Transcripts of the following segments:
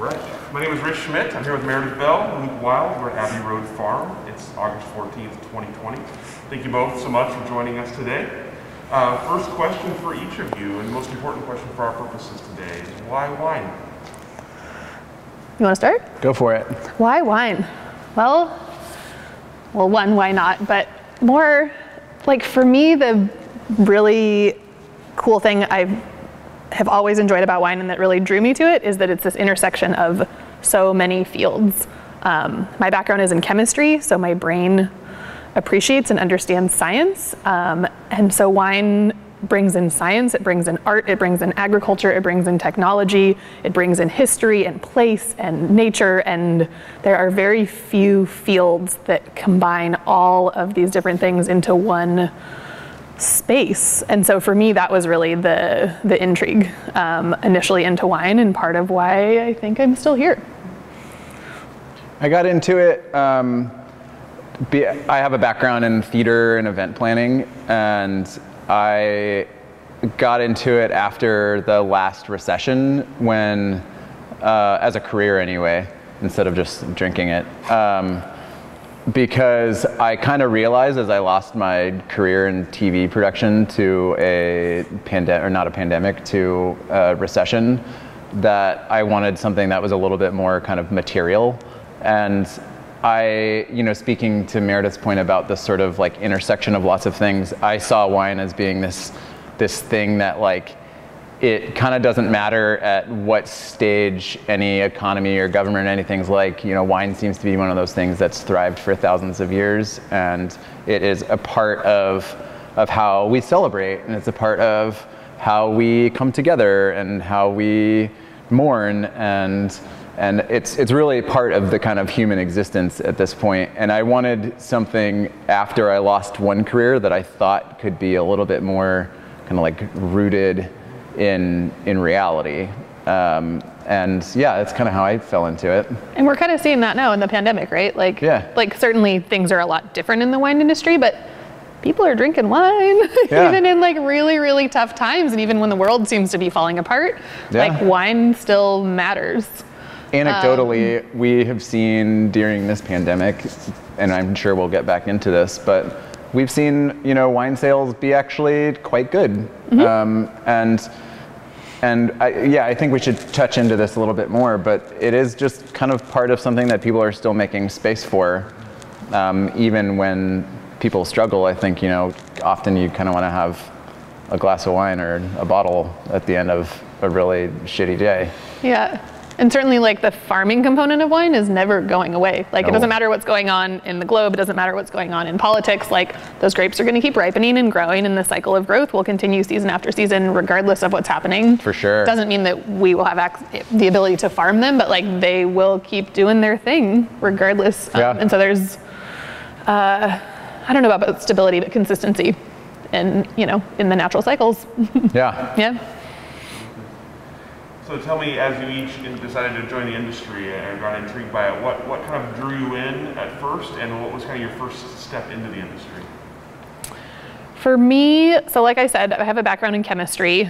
right. My name is Rich Schmidt. I'm here with Meredith Bell and Luke Wylde. We're at Abbey Road Farm. It's August 14th, 2020. Thank you both so much for joining us today. First question for each of you, and the most important question for our purposes today, is why wine? You want to start? Go for it. Why wine? Well, one, why not? But more, like for me, the really cool thing I have always enjoyed about wine and that really drew me to it is that it's this intersection of so many fields. My background is in chemistry, so my brain appreciates and understands science. And so wine brings in science, it brings in art, it brings in agriculture, it brings in technology, it brings in history and place and nature, and there are very few fields that combine all of these different things into one space. And so for me, that was really the intrigue initially into wine, and part of why I think I'm still here. I got into it, I have a background in theater and event planning, and I got into it after the last recession when, as a career anyway, instead of just drinking it. Because I kind of realized as I lost my career in TV production to a pandemic, or not a pandemic, to a recession, that I wanted something that was a little bit more kind of material. And I, speaking to Meredith's point about this sort of like intersection of lots of things, I saw wine as being this thing that like, it kind of doesn't matter at what stage any economy or government or anything's like, wine seems to be one of those things that's thrived for thousands of years, and it is a part of how we celebrate, and it's a part of how we come together and how we mourn, and it's really part of the kind of human existence at this point. And I wanted something after I lost one career that I thought could be a little bit more kind of like rooted in reality. And yeah, that's kind of how I fell into it. And we're kind of seeing that now in the pandemic, right? Like, yeah. Like certainly things are a lot different in the wine industry, but people are drinking wine even in like really, really tough times. And even when the world seems to be falling apart, like wine still matters. Anecdotally, we have seen during this pandemic, and I'm sure we'll get back into this, but we've seen, wine sales be actually quite good. Mm-hmm. I think we should touch into this a little bit more, but it is just kind of part of something that people are still making space for. Even when people struggle, I think, often you kind of want to have a glass of wine or a bottle at the end of a really shitty day. Yeah. And certainly like the farming component of wine is never going away. Like it doesn't matter what's going on in the globe, it doesn't matter what's going on in politics, like those grapes are gonna keep ripening and growing, and the cycle of growth will continue season after season regardless of what's happening. For sure. Doesn't mean that we will have the ability to farm them, but like they will keep doing their thing regardless. And so there's, I don't know about stability, but consistency in the natural cycles. Yeah. Yeah. So tell me, as you each decided to join the industry and got intrigued by it, what kind of drew you in at first, and what was kind of your first step into the industry? For me, so like I said, I have a background in chemistry,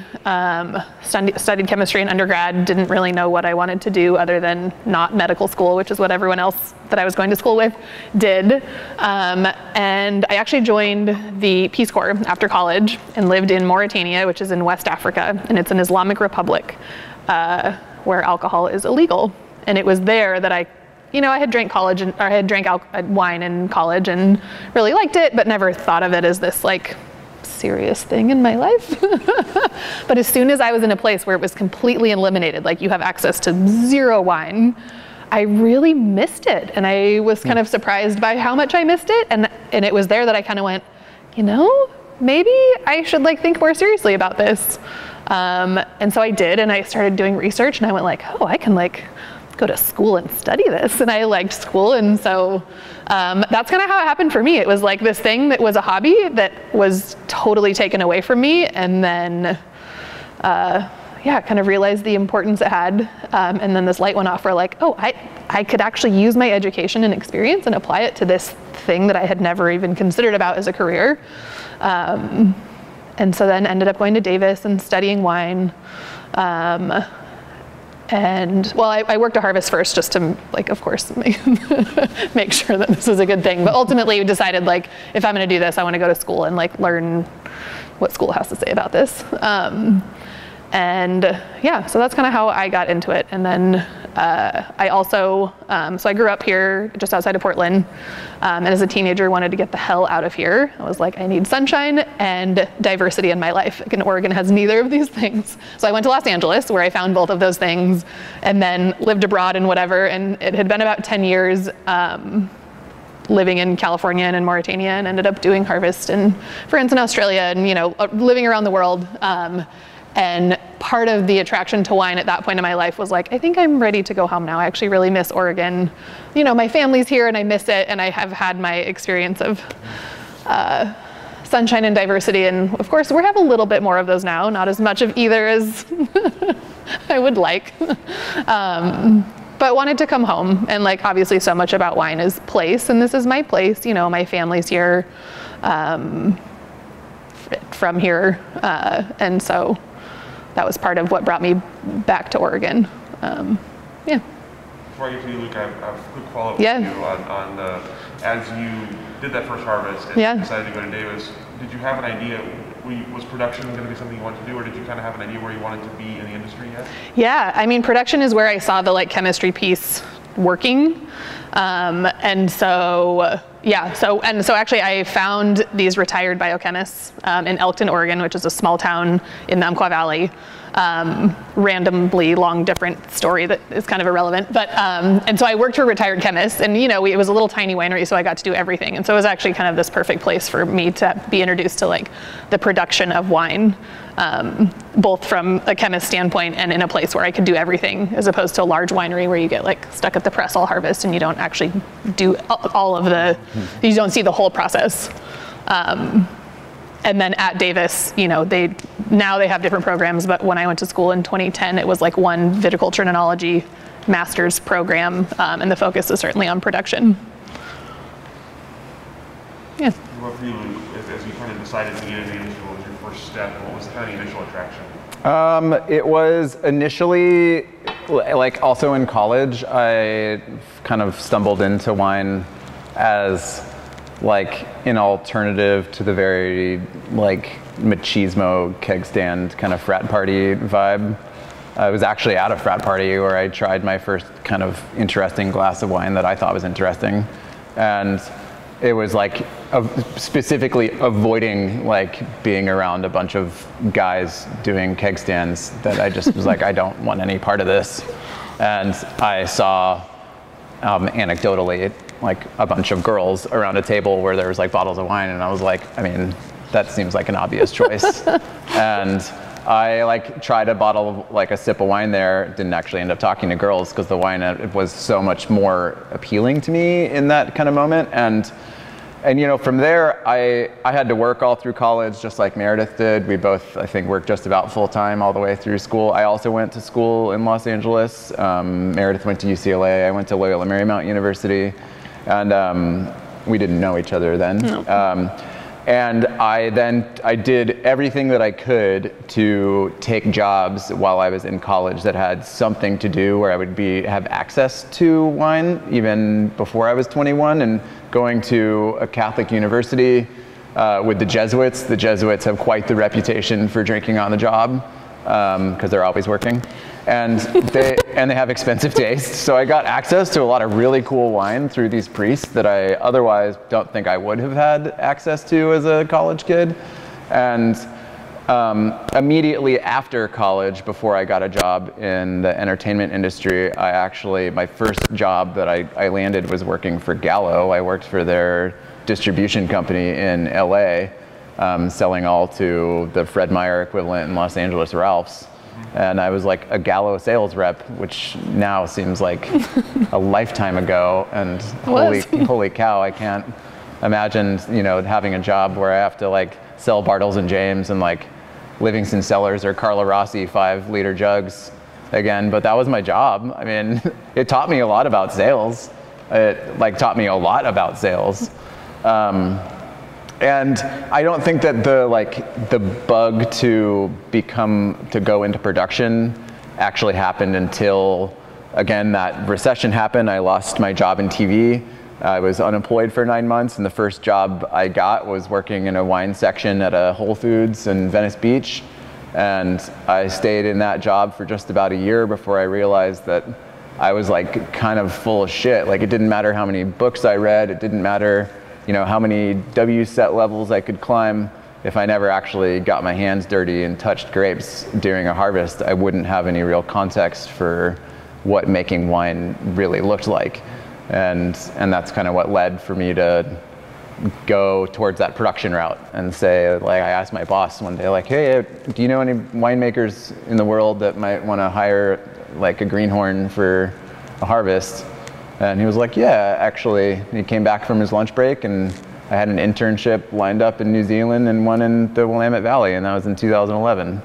studied chemistry in undergrad, didn't really know what I wanted to do other than not medical school, which is what everyone else that I was going to school with did. And I actually joined the Peace Corps after college and lived in Mauritania, which is in West Africa, and it's an Islamic republic. Where alcohol is illegal. And it was there that I had drank wine in college and really liked it, but never thought of it as this like serious thing in my life. But as soon as I was in a place where it was completely eliminated, like you have access to zero wine, I really missed it. And I was kind of surprised by how much I missed it. And it was there that I kind of went, maybe I should like think more seriously about this. And so I did, and I started doing research, and I went like, oh, I can like go to school and study this. And I liked school, and so that's kind of how it happened for me. It was like this thing that was a hobby that was totally taken away from me, and then kind of realized the importance it had. And then this light went off where like, oh, I could actually use my education and experience and apply it to this thing that I had never even considered about as a career. And so then ended up going to Davis and studying wine. And well, I worked a harvest first just to, like, of course, make sure that this was a good thing. But ultimately we decided, like, if I'm going to do this, I want to go to school and, like, learn what school has to say about this. And yeah, so that's kind of how I got into it. And then I also, so I grew up here just outside of Portland, and as a teenager wanted to get the hell out of here. I was like, I need sunshine and diversity in my life. And Oregon has neither of these things. So I went to Los Angeles, where I found both of those things, and then lived abroad and whatever. And it had been about 10 years living in California and in Mauritania, and ended up doing harvest in France and Australia, and, you know, living around the world. And part of the attraction to wine at that point in my life was like, I think I'm ready to go home now. I actually really miss Oregon. You know, my family's here and I miss it, and I have had my experience of sunshine and diversity. And of course, we have a little bit more of those now, not as much of either as I would like. But wanted to come home, and, like, obviously so much about wine is place, and this is my place. You know, my family's here, from here, and so that was part of what brought me back to Oregon. Yeah. Before I get to you, Luke, I have a quick follow-up Yeah. with you on as you did that first harvest and Yeah. decided to go to Davis. Did you have an idea? Was production going to be something you wanted to do, or did you kind of have an idea where you wanted to be in the industry yet? Yeah, I mean, production is where I saw the, like, chemistry piece working. And so, yeah, so actually I found these retired biochemists in Elkton, Oregon, which is a small town in the Umpqua Valley. Randomly long, different story that is kind of irrelevant. But, and so I worked for retired chemists, and, you know, it was a little tiny winery, so I got to do everything. And so it was actually kind of this perfect place for me to be introduced to, like, the production of wine, both from a chemist standpoint and in a place where I could do everything, as opposed to a large winery where you get, like, stuck at the press all harvest and you don't actually do all of the, you don't see the whole process. And then at Davis, you know, now they have different programs, but when I went to school in 2010, it was like one viticulture and enology master's program, and the focus is certainly on production. Yeah. What for you, Luke, as you kind of decided to get into the industry, what was your first step? What was the kind of initial attraction? It was initially, like, also in college, I kind of stumbled into wine as, like, an alternative to the very, like, machismo keg stand kind of frat party vibe. I was actually at a frat party where I tried my first kind of interesting glass of wine that I thought was interesting. And it was, like, specifically avoiding, like, being around a bunch of guys doing keg stands, that I just was like, I don't want any part of this. And I saw, anecdotally, like, a bunch of girls around a table where there was, like, bottles of wine, and I was like, I mean, that seems like an obvious choice. And I, like, tried a bottle of, like, a sip of wine there, didn't actually end up talking to girls because the wine, it was so much more appealing to me in that kind of moment. And you know, from there, I had to work all through college, just like Meredith did. We both, I think, worked just about full-time all the way through school. I also went to school in Los Angeles. Meredith went to UCLA. I went to Loyola Marymount University. And we didn't know each other then. No. And I did everything that I could to take jobs while I was in college that had something to do where I would have access to wine even before I was 21, and going to a Catholic university with the Jesuits. The Jesuits have quite the reputation for drinking on the job because they're always working. And they have expensive taste. So I got access to a lot of really cool wine through these priests that I otherwise don't think I would have had access to as a college kid. And immediately after college, before I got a job in the entertainment industry, my first job that I landed was working for Gallo. I worked for their distribution company in LA, selling all to the Fred Meyer equivalent in Los Angeles, Ralph's. And I was like a Gallo sales rep, which now seems like a lifetime ago. And holy cow, I can't imagine, you know, having a job where I have to, like, sell Bartles and James and, like, Livingston Cellars or Carlo Rossi 5-liter jugs again. But that was my job. I mean, it taught me a lot about sales. It, like, taught me a lot about sales. And I don't think that the bug to go into production actually happened until, again, that recession happened. I lost my job in TV. I was unemployed for 9 months, and the first job I got was working in a wine section at a Whole Foods in Venice Beach. And I stayed in that job for just about a year before I realized that I was like kind of full of shit. Like, it didn't matter how many books I read, it didn't matter, you know, how many WSET levels I could climb. If I never actually got my hands dirty and touched grapes during a harvest, I wouldn't have any real context for what making wine really looked like. And that's kind of what led for me to go towards that production route and say, like, I asked my boss one day, like, hey, do you know any winemakers in the world that might want to hire like a greenhorn for a harvest? And he was like, yeah, actually. He came back from his lunch break, and I had an internship lined up in New Zealand and one in the Willamette Valley, and that was in 2011.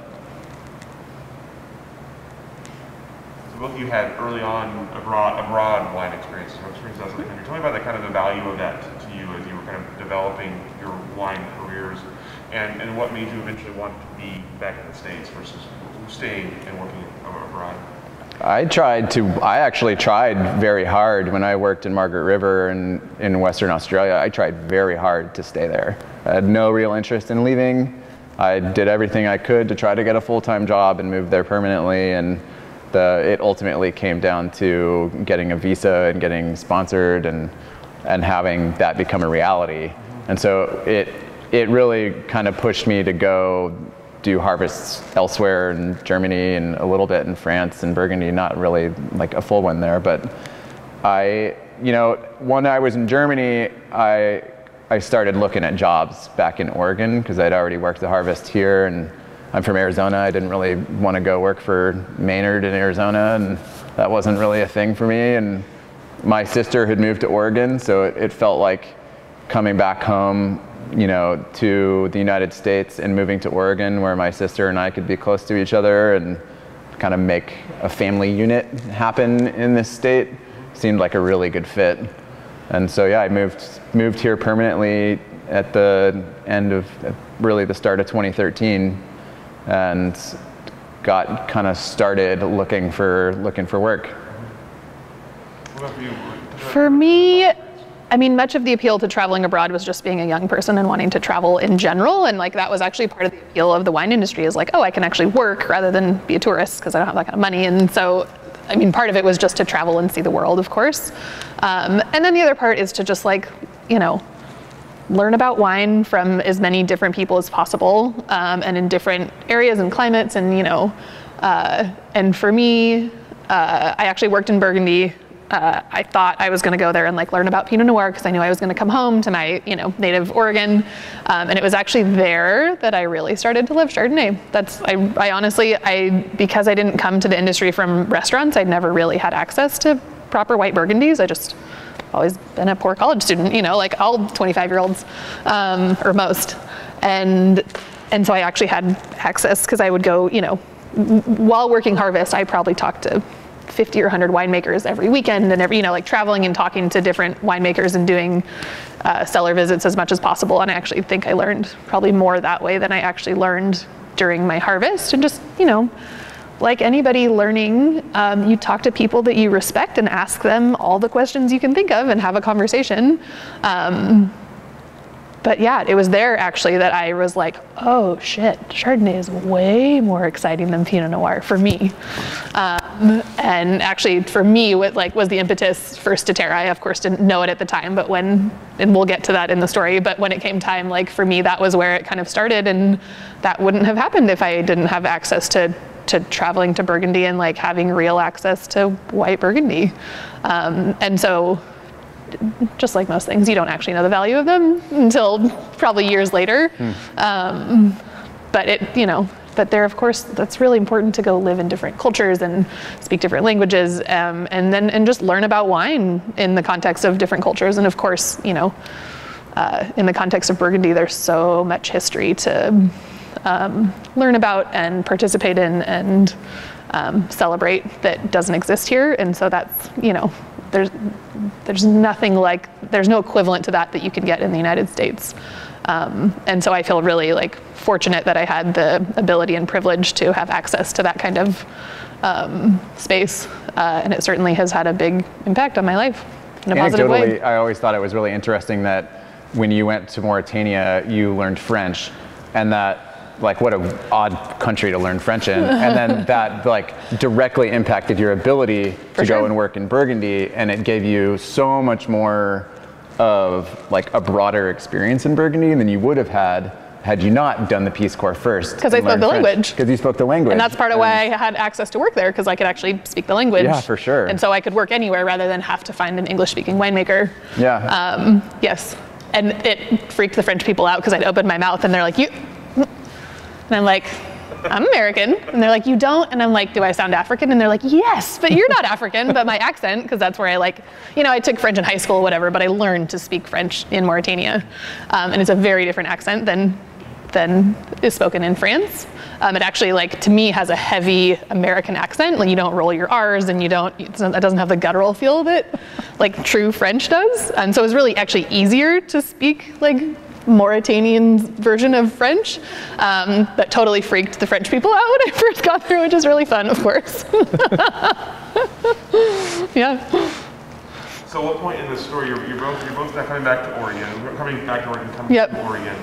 So both of you had early on a broad wine experience, so experience outside the country. Tell me about the kind of the value of that to you as you were kind of developing your wine careers, and what made you eventually want to be back in the States versus staying and working abroad? I actually tried very hard when I worked in Margaret River and in Western Australia. I tried very hard to stay there. I had no real interest in leaving. I did everything I could to try to get a full-time job and move there permanently, and it ultimately came down to getting a visa and getting sponsored and having that become a reality. And so it really kind of pushed me to go do harvests elsewhere in Germany and a little bit in France and Burgundy, not really like a full one there. But when I was in Germany, I started looking at jobs back in Oregon because I'd already worked the harvest here, and I'm from Arizona. I didn't really want to go work for Maynard in Arizona, and that wasn't really a thing for me. And my sister had moved to Oregon, so it felt like coming back home, you know, to the United States and moving to Oregon, where my sister and I could be close to each other and kind of make a family unit happen in this state, seemed like a really good fit. And so yeah, I moved here permanently at the end of really the start of 2013, and got kind of started looking for work. What about you? For me, I mean, much of the appeal to traveling abroad was just being a young person and wanting to travel in general. And like, that was actually part of the appeal of the wine industry, is like, oh, I can actually work rather than be a tourist because I don't have that kind of money. And so, I mean, part of it was just to travel and see the world, of course. And then the other part is to just like, you know, learn about wine from as many different people as possible, and in different areas and climates. And, you know, and for me, I actually worked in Burgundy. I thought I was going to go there and like learn about Pinot Noir because I knew I was going to come home to my, you know, native Oregon. And it was actually there that I really started to love Chardonnay. I honestly, because I didn't come to the industry from restaurants, I'd never really had access to proper white Burgundies. I just always been a poor college student, you know, like all 25-year-olds, or most. And so I actually had access because I would go, you know, while working harvest, I probably talked to 50 or 100 winemakers every weekend, and every, you know, like traveling and talking to different winemakers and doing cellar visits as much as possible. And I actually think I learned probably more that way than I actually learned during my harvest. And just, you know, like anybody learning, you talk to people that you respect and ask them all the questions you can think of and have a conversation. But yeah, it was there actually that I was like, oh shit, Chardonnay is way more exciting than Pinot Noir for me. And actually for me, what like was the impetus for Statera, I of course didn't know it at the time, but and we'll get to that in the story, but when it came time, like for me, that was where it kind of started, and that wouldn't have happened if I didn't have access to traveling to Burgundy and like having real access to white Burgundy. And so, just like most things, you don't actually know the value of them until probably years later. But it, you know, but there, of course, that's really important to go live in different cultures and speak different languages, and just learn about wine in the context of different cultures. And of course, you know, in the context of Burgundy, there's so much history to learn about and participate in and celebrate that doesn't exist here. And so that's, you know, there's nothing like, there's no equivalent to that you can get in the United States. And so I feel really like fortunate that I had the ability and privilege to have access to that kind of space. And it certainly has had a big impact on my life in a positive way. Anecdotally, I always thought it was really interesting that when you went to Mauritania, you learned French, and that, like, what an odd country to learn French in, and then that like directly impacted your ability to go and work in Burgundy, and it gave you so much more of like a broader experience in Burgundy than you would have had you not done the Peace Corps first. Because I spoke the language. Because you spoke the language. And that's part of why I had access to work there, because I could actually speak the language. Yeah, for sure. And so I could work anywhere rather than have to find an English-speaking winemaker. Yeah. Yes. And it freaked the French people out because I'd open my mouth and they're like, you. And I'm like, I'm American. And they're like, you don't? And I'm like, do I sound African? And they're like, yes, but you're not African. But my accent, because that's where I like, I took French in high school, whatever, but I learned to speak French in Mauritania. And it's a very different accent than is spoken in France. It actually, like, to me, has a heavy American accent. Like, you don't roll your R's, and it doesn't have the guttural feel that like true French does. And so it was really actually easier to speak like Mauritanian version of French, that totally freaked the French people out when I first got there, which is really fun, of course. Yeah. So what point in the story, you're both now coming back to Oregon, Yep. to Oregon,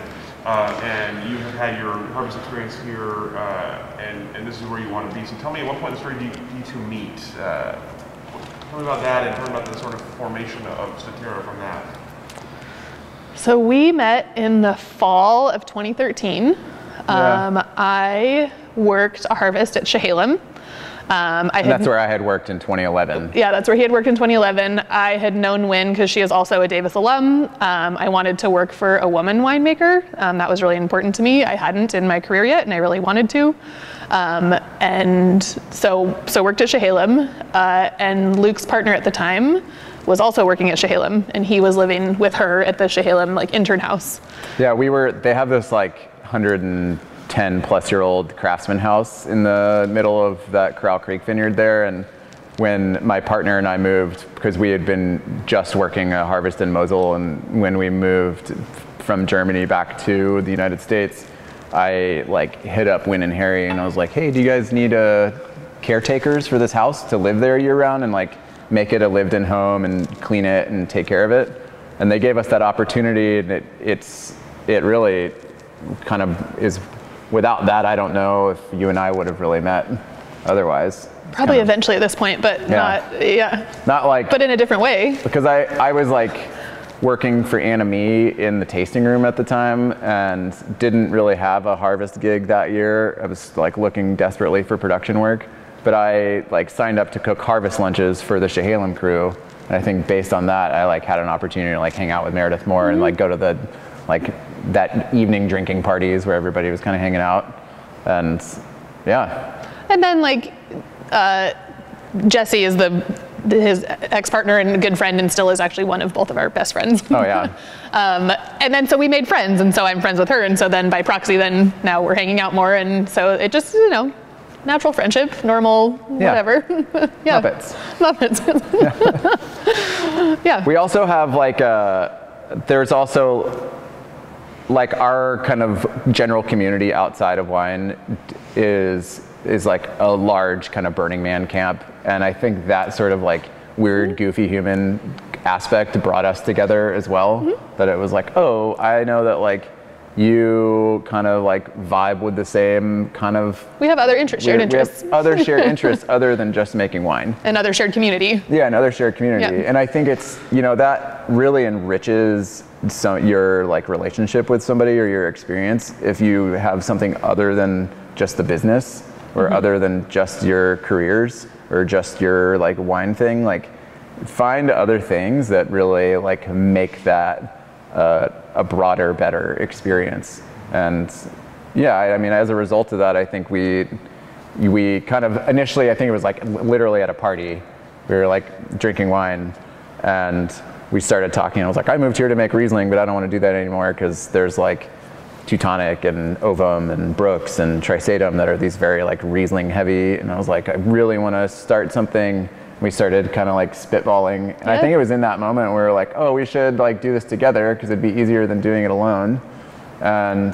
and you have had your harvest experience here, and this is where you want to be. So tell me, at what point in the story do you two meet? Tell me about that, and tell me about the sort of formation of Statera from that. So we met in the fall of 2013. I worked a harvest at Chehalem. That's where I had worked in 2011. Yeah, that's where he had worked in 2011. I had known Wyn because she is also a Davis alum. I wanted to work for a woman winemaker. That was really important to me. I hadn't in my career yet, and I really wanted to. And so worked at Chehalem. And Luke's partner at the time was also working at Chehalem, and he was living with her at the Chehalem like intern house. Yeah, they have this like 110-plus-year-old craftsman house in the middle of that Corral Creek vineyard there. And when my partner and I moved, because we had been just working a harvest in Mosul, and when we moved from Germany back to the United States, I like hit up Wyn and Harry and I was like, hey, do you guys need caretakers for this house to live there year round and like make it a lived-in home and clean it and take care of it? And they gave us that opportunity, and it really kind of is. Without that, I don't know if you and I would have really met otherwise. Probably eventually at this point, but not like, but in a different way. Because I was like working for Anna Mee in the tasting room at the time and didn't really have a harvest gig that year. I was like looking desperately for production work, but I like signed up to cook harvest lunches for the Chehalem crew. And I think based on that, I like had an opportunity to like hang out with Meredith more and like go to the like that evening drinking parties where everybody was kind of hanging out. And yeah. And then like Jesse is his ex-partner and good friend, and still is actually one of both of our best friends. Oh yeah. And then so we made friends, and so I'm friends with her, and so then by proxy then now we're hanging out more, and so it just, natural friendship, normal, whatever. Yeah. Muppets. Yeah. We also have like there's also like our kind of general community outside of wine is like a large kind of Burning Man camp, and I think that sort of like weird, goofy human aspect brought us together as well. Mm-hmm. That it was like, oh, I know that like you kind of like vibe with the same kind of. We have other shared interests. We have other shared interests other than just making wine. Another shared community. Yeah, another shared community, and I think it's that really enriches your like relationship with somebody or your experience if you have something other than just the business or other than just your careers or just your like wine thing. Like find other things that really like make that a broader, better experience. And yeah, I mean, as a result of that, I think we kind of initially, I think it was like literally at a party, we were like drinking wine and we started talking. I was like, I moved here to make Riesling, but I don't want to do that anymore because there's like Teutonic and Ovum and Brooks and Trisatum that are these very like Riesling heavy. And I was like, I really want to start something. We started kind of like spitballing. And I think it was in that moment where we were like, oh, we should like do this together because it'd be easier than doing it alone. And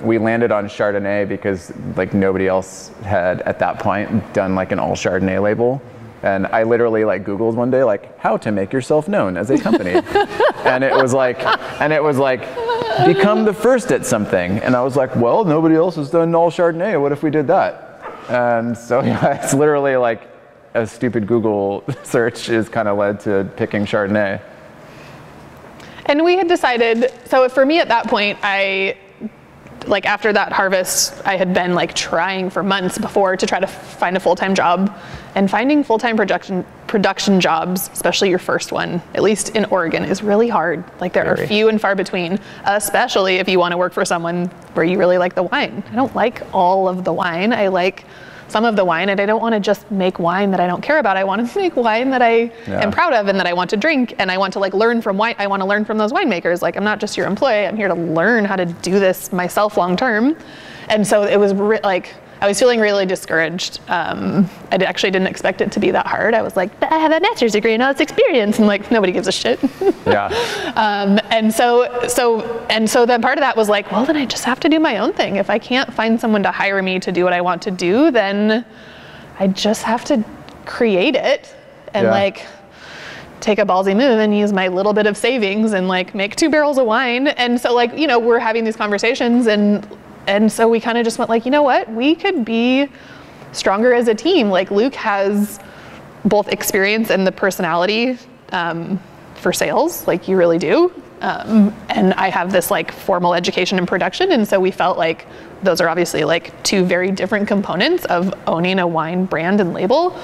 we landed on Chardonnay because like nobody else had at that point done like an all Chardonnay label. And I literally like Googled one day like how to make yourself known as a company. and it was like become the first at something. And I was like, well, nobody else has done all Chardonnay. What if we did that? And so yeah, it's literally like a stupid Google search is kind of led to picking Chardonnay. And we had decided, so for me at that point, like after that harvest, I had been like trying for months before to try to find a full-time job, and finding full-time production jobs, especially your first one, at least in Oregon, is really hard. Like there are few and far between, especially if you want to work for someone where you really like the wine. I don't like all of the wine. I like some of the wine, and I don't want to just make wine that I don't care about. I want to make wine that I am proud of and that I want to drink, and I want to like learn from wine. I want to learn from those winemakers. Like I'm not just your employee. I'm here to learn how to do this myself long term. And so it was like I was feeling really discouraged. I actually didn't expect it to be that hard. I was like, I have a master's degree and all this experience, and like nobody gives a shit. Yeah. And so then part of that was like, well, then I just have to do my own thing. If I can't find someone to hire me to do what I want to do, then I just have to create it and like take a ballsy move and use my little bit of savings and like make 2 barrels of wine. And so like, you know, we're having these conversations, and so we kind of just went like, you know what, we could be stronger as a team. Like Luke has both experience and the personality for sales, like you really do. And I have this like formal education in production. And so we felt like those are obviously like 2 very different components of owning a wine brand and label.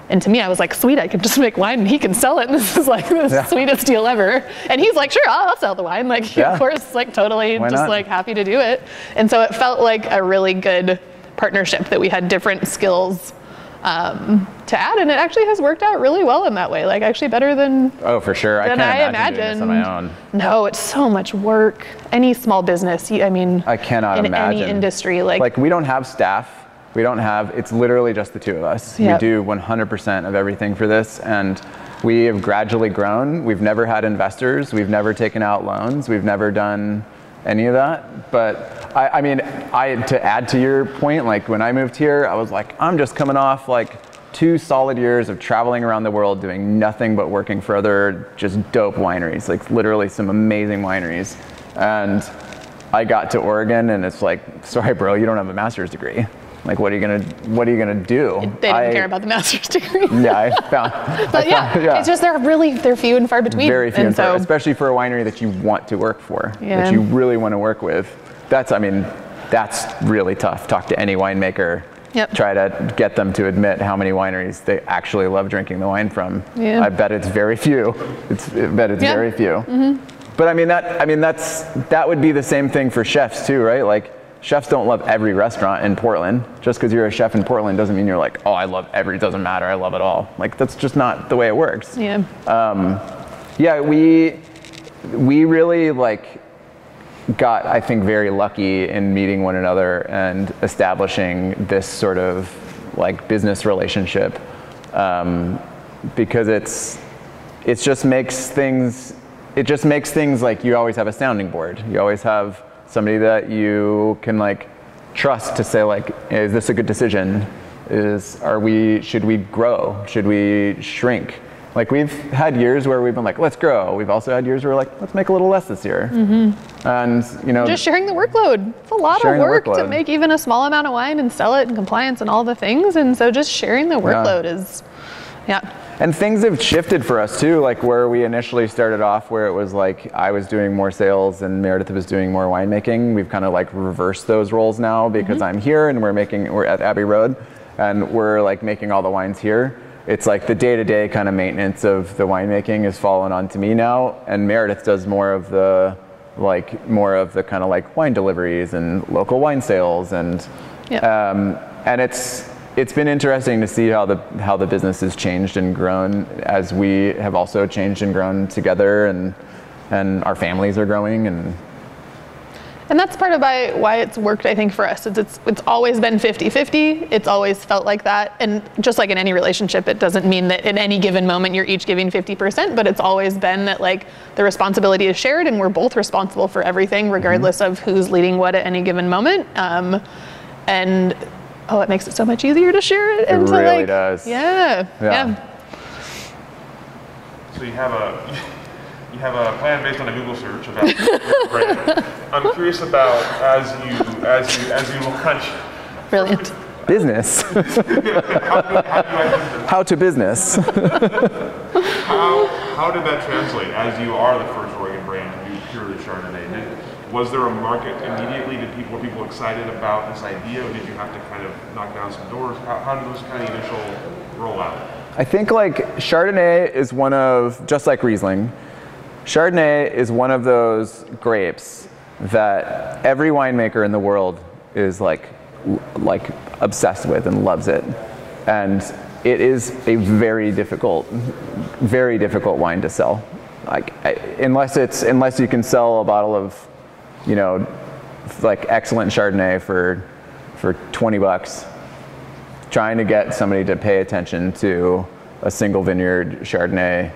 And to me, I was like, sweet, I can just make wine and he can sell it. And this is like the sweetest deal ever. And he's like, sure, I'll sell the wine. Like, of course, like totally like happy to do it. And so it felt like a really good partnership that we had different skills to add. And it actually has worked out really well in that way. Like actually better than for sure. I can't imagine doing this on my own. No, it's so much work. Any small business, I mean, I cannot imagine. In any industry. Like we don't have staff. We don't have, it's literally just the 2 of us. We do 100% of everything for this, and we have gradually grown. We've never had investors. We've never taken out loans. We've never done any of that. But I mean, to add to your point, like when I moved here, I was like, I'm just coming off like 2 solid years of traveling around the world doing nothing but working for other just dope wineries, like literally some amazing wineries. And I got to Oregon and it's like, sorry bro, you don't have a master's degree. Like, what are you gonna do? They didn't care about the master's degree. Yeah, I found. It's just they're few and far between. Very few and far, especially for a winery that you want to work for, that you really want to work with. That's really tough. Talk to any winemaker. Try to get them to admit how many wineries they actually love drinking the wine from. I bet it's very few. Very few. Mm-hmm. But I mean that would be the same thing for chefs too, right? Like, chefs don't love every restaurant in Portland. Just because you're a chef in Portland doesn't mean you're like, oh, I love it doesn't matter, I love it all. Like, that's just not the way it works. We really like got, I think, very lucky in meeting one another and establishing this sort of like business relationship, because it just makes things like you always have a sounding board. You always have somebody that you can like trust to say like, is this a good decision? Should we grow? Should we shrink? Like, we've had years where we've been like, let's grow. We've also had years where we're like, let's make a little less this year. Mm-hmm. And you know, just sharing the workload. It's a lot of work to make even a small amount of wine and sell it in compliance and all the things. And so just sharing the workload is, And things have shifted for us too, like where we initially started off, where it was like I was doing more sales and Meredith was doing more winemaking. We've kind of like reversed those roles now because I'm here and we're at Abbey Road and we're like making all the wines here. It's like the day-to-day kind of maintenance of the winemaking has fallen onto me now, and Meredith does more of the kind of like wine deliveries and local wine sales, and it's been interesting to see how the business has changed and grown as we have also changed and grown together, and our families are growing. And that's part of why it's worked, I think, for us. It's always been 50-50. It's always felt like that. And just like in any relationship, it doesn't mean that in any given moment you're each giving 50%, but it's always been that like the responsibility is shared and we're both responsible for everything, regardless of who's leading what at any given moment. And it makes it so much easier to share it. And it really does. Yeah. So you have a plan based on a Google search about your brand. I'm curious about as you launch. Brilliant. Business. How to business. How did that translate as you are the first Oregon brand to do purely Chardonnay? Was there a market immediately? Were people excited about this idea, or did you have to kind of knock down some doors? How did those kind of initial roll out? I think like Chardonnay is one of, just like Riesling, Chardonnay is one of those grapes that every winemaker in the world is like obsessed with and loves it. And it is a very difficult wine to sell. Like unless you can sell a bottle of, like excellent Chardonnay for $20, trying to get somebody to pay attention to a single vineyard Chardonnay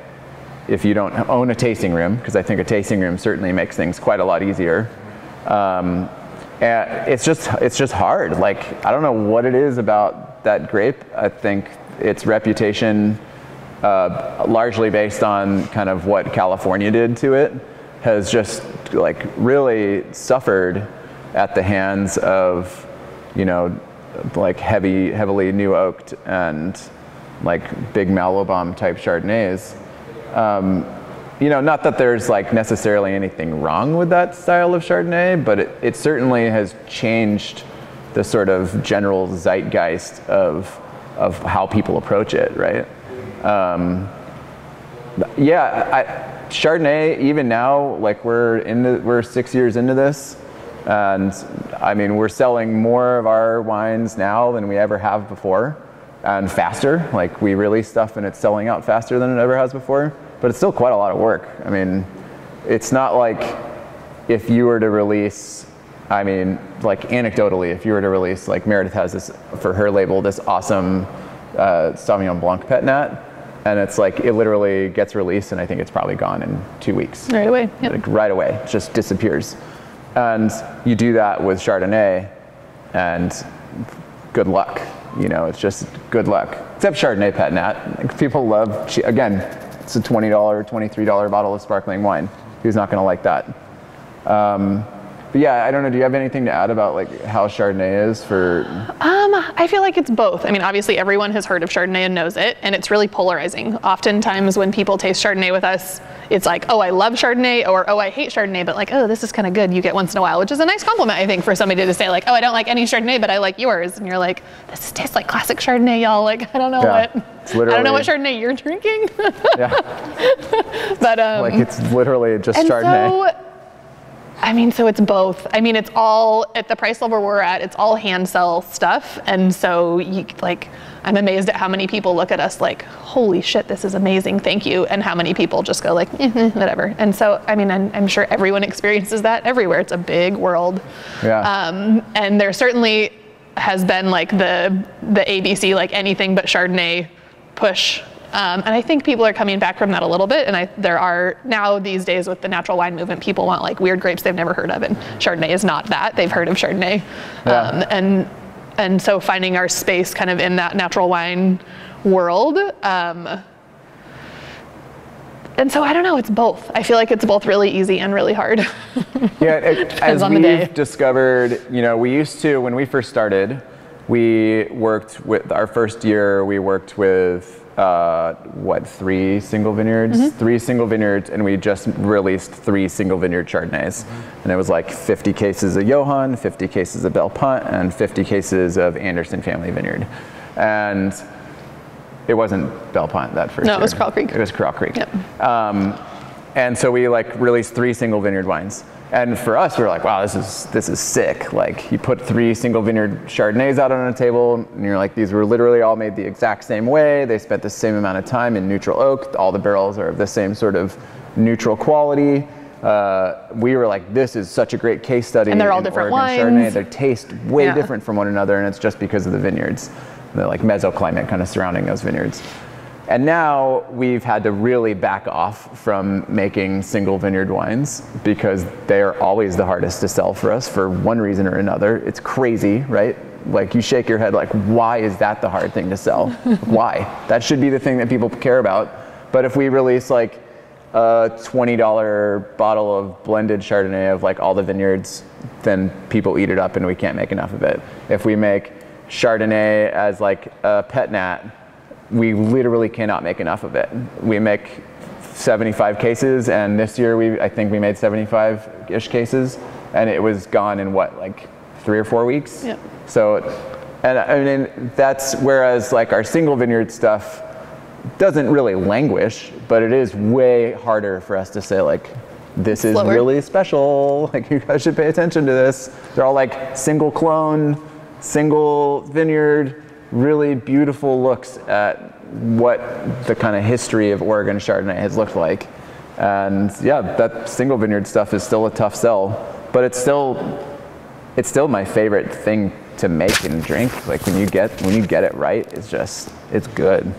if you don't own a tasting room, because I think a tasting room certainly makes things quite a lot easier. And it's just hard. Like, I don't know what it is about that grape. I think its reputation, largely based on kind of what California did to it, has just like really suffered at the hands of, like heavily new oaked and like big Malobam type Chardonnays. Not that there's like necessarily anything wrong with that style of Chardonnay, but it certainly has changed the sort of general zeitgeist of how people approach it, right? Chardonnay, even now, like we're 6 years into this, and I mean, we're selling more of our wines now than we ever have before, and faster. Like, we release stuff and it's selling out faster than it ever has before, but it's still quite a lot of work. I mean, it's not like if you were to release, I mean, like anecdotally, if you were to release, like Meredith has this, for her label, this awesome Sauvignon Blanc Pét-Nat, and it's like, it literally gets released and I think it's probably gone in 2 weeks. Right away, yep. Like right away, it just disappears. And you do that with Chardonnay and good luck. It's just good luck. Except Chardonnay Pét-Nat. Like, people love, again, it's a $20, $23 bottle of sparkling wine. Who's not gonna like that? But yeah, I don't know, do you have anything to add about like how Chardonnay is for? I feel like it's both. I mean, obviously everyone has heard of Chardonnay and knows it, and it's really polarizing. Oftentimes when people taste Chardonnay with us, it's like, oh, I love Chardonnay, or oh, I hate Chardonnay, but like, oh, this is kind of good. You get once in a while, which is a nice compliment, I think, for somebody to say like, oh, I don't like any Chardonnay, but I like yours. And you're like, this tastes like classic Chardonnay, y'all. Like, I don't know I don't know what Chardonnay you're drinking. Yeah. But like, it's literally just Chardonnay. So it's both. I mean, it's all, at the price level we're at, it's all hand sell stuff. And so I'm amazed at how many people look at us like, holy shit, this is amazing, thank you. And how many people just go like, whatever. And so, I mean, I'm sure everyone experiences that everywhere. It's a big world. Yeah. And there certainly has been like the ABC, like anything but Chardonnay push. And I think people are coming back from that a little bit. And there are now these days with the natural wine movement, people want like weird grapes they've never heard of. And Chardonnay is not that. They've heard of Chardonnay. Yeah. And so finding our space kind of in that natural wine world. And so I don't know, it's both. I feel like it's both really easy and really hard. Yeah, as on the day. we've discovered, we used to, when we first started, we worked with, our first year, we worked with 3 single vineyards? Mm-hmm. 3 single vineyards, and we just released 3 single vineyard Chardonnays. Mm-hmm. And it was like 50 cases of Johann, 50 cases of Bellepunt, and 50 cases of Anderson Family Vineyard. And it wasn't Bellepunt that first year. No, it was Crawl Creek. It was Crawl Creek. Yep. And so we like released 3 single vineyard wines. And for us, we were like, wow, this is sick. Like, you put 3 single vineyard Chardonnays out on a table, and you're like, these were literally all made the exact same way. They spent the same amount of time in neutral oak. All the barrels are of the same sort of neutral quality. we were like, this is such a great case study. And they're all in different Oregon wines. Chardonnay. They taste way different from one another, and it's just because of the vineyards, the like mesoclimate kind of surrounding those vineyards. And now we've had to really back off from making single vineyard wines because they are always the hardest to sell for us for one reason or another. It's crazy, right? Like you shake your head like, why is that the hard thing to sell? Why? That should be the thing that people care about. But if we release like a $20 bottle of blended Chardonnay of like all the vineyards, then people eat it up and we can't make enough of it. If we make Chardonnay as like a Pét-Nat, we literally cannot make enough of it. We make 75 cases, and this year I think we made 75-ish cases, and it was gone in what, like 3 or 4 weeks? Yeah. So, and I mean, that's whereas like our single vineyard stuff doesn't really languish, but it is way harder for us to say like, this is really special, like you guys should pay attention to this. They're all like single clone, single vineyard, really beautiful looks at what the kind of history of Oregon Chardonnay has looked like. And yeah, that single vineyard stuff is still a tough sell, but it's still my favorite thing to make and drink. Like when you get it right, it's good.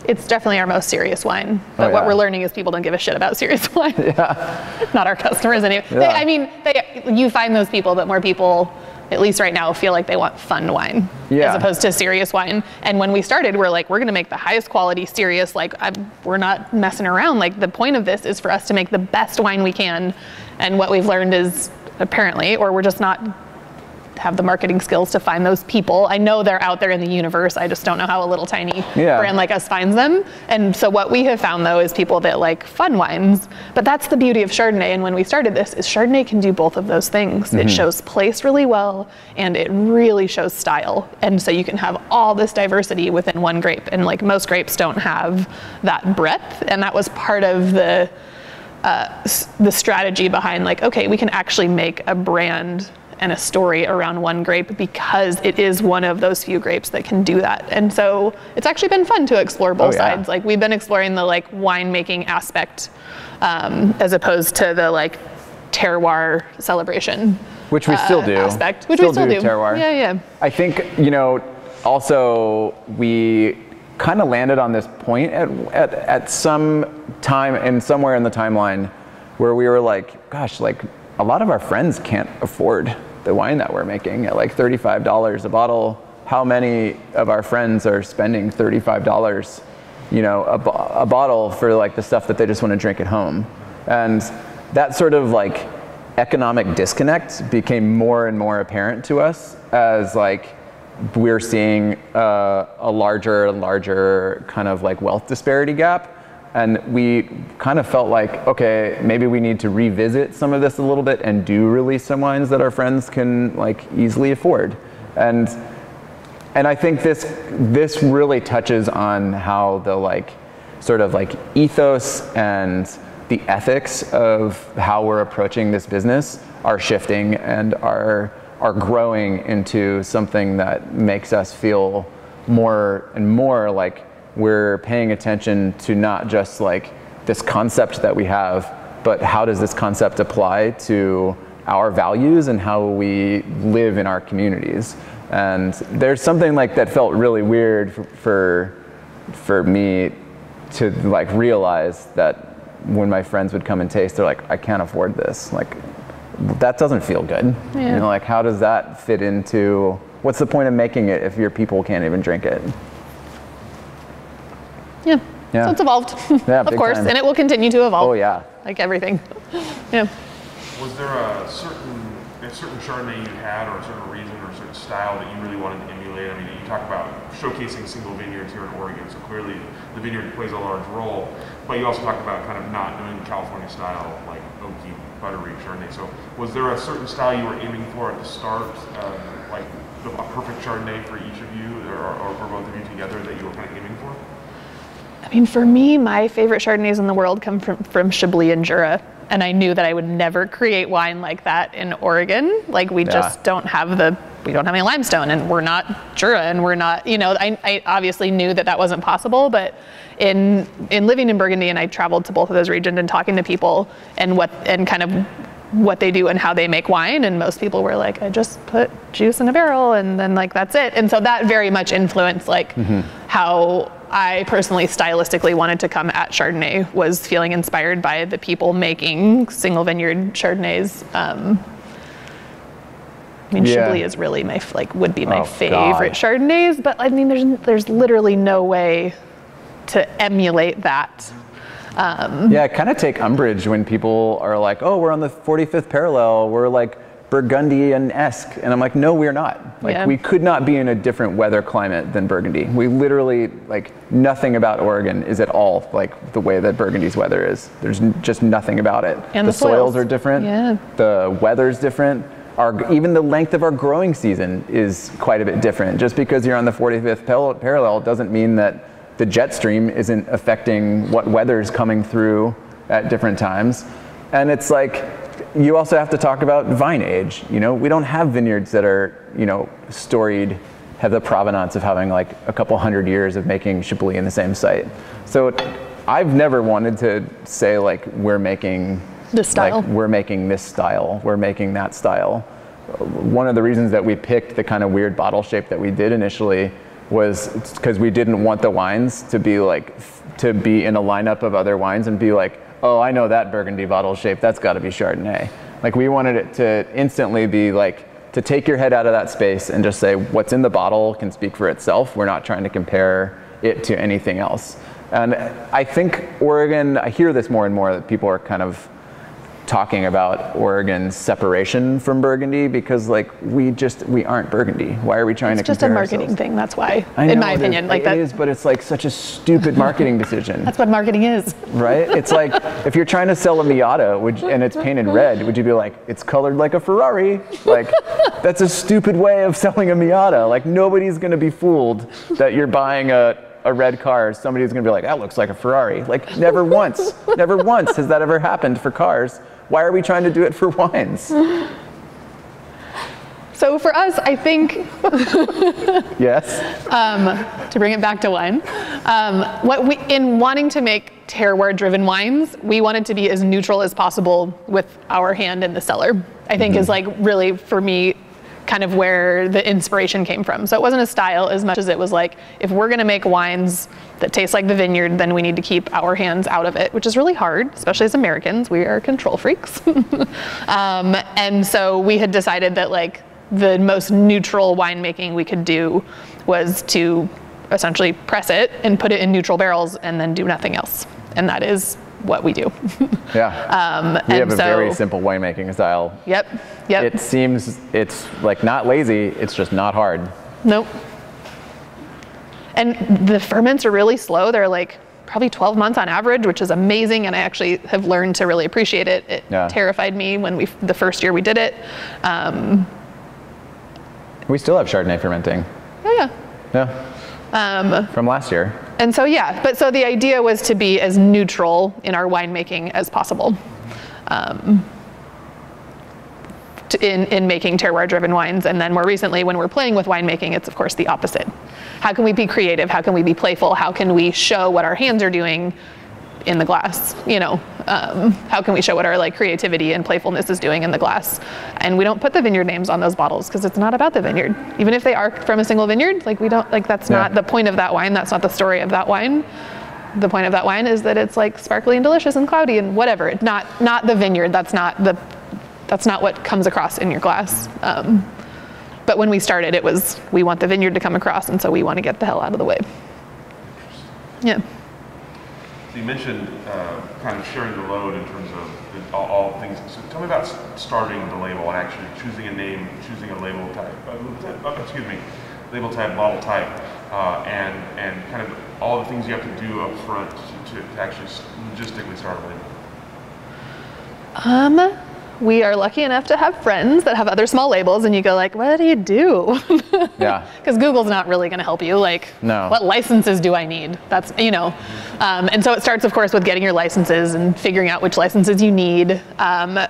It's definitely our most serious wine. But what we're learning is people don't give a shit about serious wine. Yeah. Not our customers anyway. Yeah. You find those people, but more people, at least right now, feel like they want fun wine as opposed to serious wine. And when we started, we're like, we're going to make the highest quality serious, like we're not messing around. Like the point of this is for us to make the best wine we can. And what we've learned is apparently, or we're just not have the marketing skills to find those people. I know they're out there in the universe. I just don't know how a little tiny brand like us finds them. And so what we have found though is people that like fun wines. But that's the beauty of Chardonnay. And when we started this, is Chardonnay can do both of those things. Mm-hmm. It shows place really well, and it really shows style. And so you can have all this diversity within one grape. And like most grapes don't have that breadth. And that was part of the strategy behind like, okay, we can actually make a brand and a story around one grape because it is one of those few grapes that can do that. And so it's actually been fun to explore both sides. Like we've been exploring the like winemaking aspect as opposed to the like terroir celebration. Which we still do. Aspect, which we still do. Terroir. Yeah. I think, also we kind of landed on this point at some time and somewhere in the timeline where we were like, gosh, like a lot of our friends can't afford the wine that we're making at like $35 a bottle. How many of our friends are spending $35, a bottle for like the stuff that they just want to drink at home? And that sort of like economic disconnect became more and more apparent to us as like we're seeing a larger and larger kind of like wealth disparity gap. And we kind of felt like, okay, maybe we need to revisit some of this a little bit and do release some wines that our friends can like easily afford. And I think this really touches on how the like sort of like ethos and the ethics of how we're approaching this business are shifting and are growing into something that makes us feel more and more like we're paying attention to not just like this concept that we have, but how does this concept apply to our values and how we live in our communities. And there's something like that felt really weird for me to like realize that when my friends would come and taste, they're like, I can't afford this. Like, that doesn't feel good. Yeah. Like how does that fit into, what's the point of making it if your people can't even drink it? Yeah. So it's evolved, of course, and it will continue to evolve. Oh yeah. Like everything. Yeah. Was there a certain Chardonnay you had, or a certain reason, or a certain style that you really wanted to emulate? I mean, you talk about showcasing single vineyards here in Oregon, so clearly the vineyard plays a large role. But you also talked about kind of not doing California style, like oaky, buttery Chardonnay. So was there a certain style you were aiming for at the start, like a perfect Chardonnay for each of you, or for both of you together, that you were kind of aiming for? I mean, for me, my favorite Chardonnays in the world come from Chablis and Jura. And I knew that I would never create wine like that in Oregon. Like we just don't have the we don't have any limestone, and we're not Jura, and we're not, I obviously knew that that wasn't possible, but in living in Burgundy, and I traveled to both of those regions and talking to people and kind of what they do and how they make wine, and most people were like, I just put juice in a barrel and then like that's it. And so that very much influenced like how I personally stylistically wanted to come at Chardonnay, was feeling inspired by the people making single vineyard Chardonnays. Chablis is really would be my favorite Chardonnays, but I mean, there's literally no way to emulate that. I kind of take umbrage when people are like, oh, we're on the 45th parallel, we're like Burgundian-esque, and I'm like, no, we're not. Like, we could not be in a different weather climate than Burgundy. We literally, like, nothing about Oregon is at all like the way that Burgundy's weather is. There's just nothing about it. And the soils are different. Yeah. The weather's different. Even the length of our growing season is quite a bit different. Just because you're on the 45th parallel doesn't mean that the jet stream isn't affecting what weather's coming through at different times. And it's like, you also have to talk about vine age. We don't have vineyards that are, storied, have the provenance of having like a couple hundred years of making Chablis in the same site. So I've never wanted to say like, we're making this style. Like, we're making this style, we're making that style. One of the reasons that we picked the kind of weird bottle shape that we did initially was because we didn't want the wines to be in a lineup of other wines and be like, oh, I know that Burgundy bottle shape, that's got to be Chardonnay. Like, we wanted it to instantly be like, to take your head out of that space and just say what's in the bottle can speak for itself. We're not trying to compare it to anything else. And I think Oregon, I hear this more and more, that people are kind of talking about Oregon's separation from Burgundy because like we aren't Burgundy. Why are we trying to compare ourselves? It's just a marketing thing, that's why, in my opinion. It is, but it's like such a stupid marketing decision. That's what marketing is. Right? It's like, if you're trying to sell a Miata and it's painted red, would you be like, it's colored like a Ferrari? Like, that's a stupid way of selling a Miata. Like, nobody's gonna be fooled that you're buying a red car. Somebody's gonna be like, that looks like a Ferrari. Like, never once has that ever happened for cars. Why are we trying to do it for wines? So for us, I think, yes. To bring it back to wine, in wanting to make terroir-driven wines, we wanted to be as neutral as possible with our hand in the cellar. I think is like really, for me, kind of where the inspiration came from. So it wasn't a style as much as it was like, if we're gonna make wines that taste like the vineyard, then we need to keep our hands out of it, which is really hard, especially as Americans. We are control freaks. And so we had decided that like the most neutral winemaking we could do was to essentially press it and put it in neutral barrels and then do nothing else. And that is what we do. Yeah. We have a very simple winemaking style. Yep. It seems, it's like not lazy, it's just not hard. Nope. And the ferments are really slow. They're like probably 12 months on average, which is amazing. And I actually have learned to really appreciate it. It terrified me when the first year we did it. We still have Chardonnay fermenting. Oh yeah. Yeah. From last year. And so, so the idea was to be as neutral in our winemaking as possible. In making terroir-driven wines. And then more recently, when we're playing with winemaking, it's of course the opposite. How can we be creative? How can we be playful? How can we show what our hands are doing in the glass? How can we show what our like creativity and playfulness is doing in the glass? And we don't put the vineyard names on those bottles because it's not about the vineyard. Even if they are from a single vineyard, like we don't, like that's not the point of that wine. That's not the story of that wine. The point of that wine is that it's like sparkly and delicious and cloudy and whatever. It's not the vineyard. That's not what comes across in your glass. But when we started, it was, we want the vineyard to come across, and so we want to get the hell out of the way. Yeah. So you mentioned kind of sharing the load in terms of all things. So tell me about starting the label and actually choosing a name, choosing a label type, label type, bottle type, and kind of all the things you have to do up front to actually logistically start a label. We are lucky enough to have friends that have other small labels, and you go like, what do you do? Yeah. Because Google's not really going to help you. Like, no. What licenses do I need? That's, and so it starts, of course, with getting your licenses and figuring out which licenses you need. And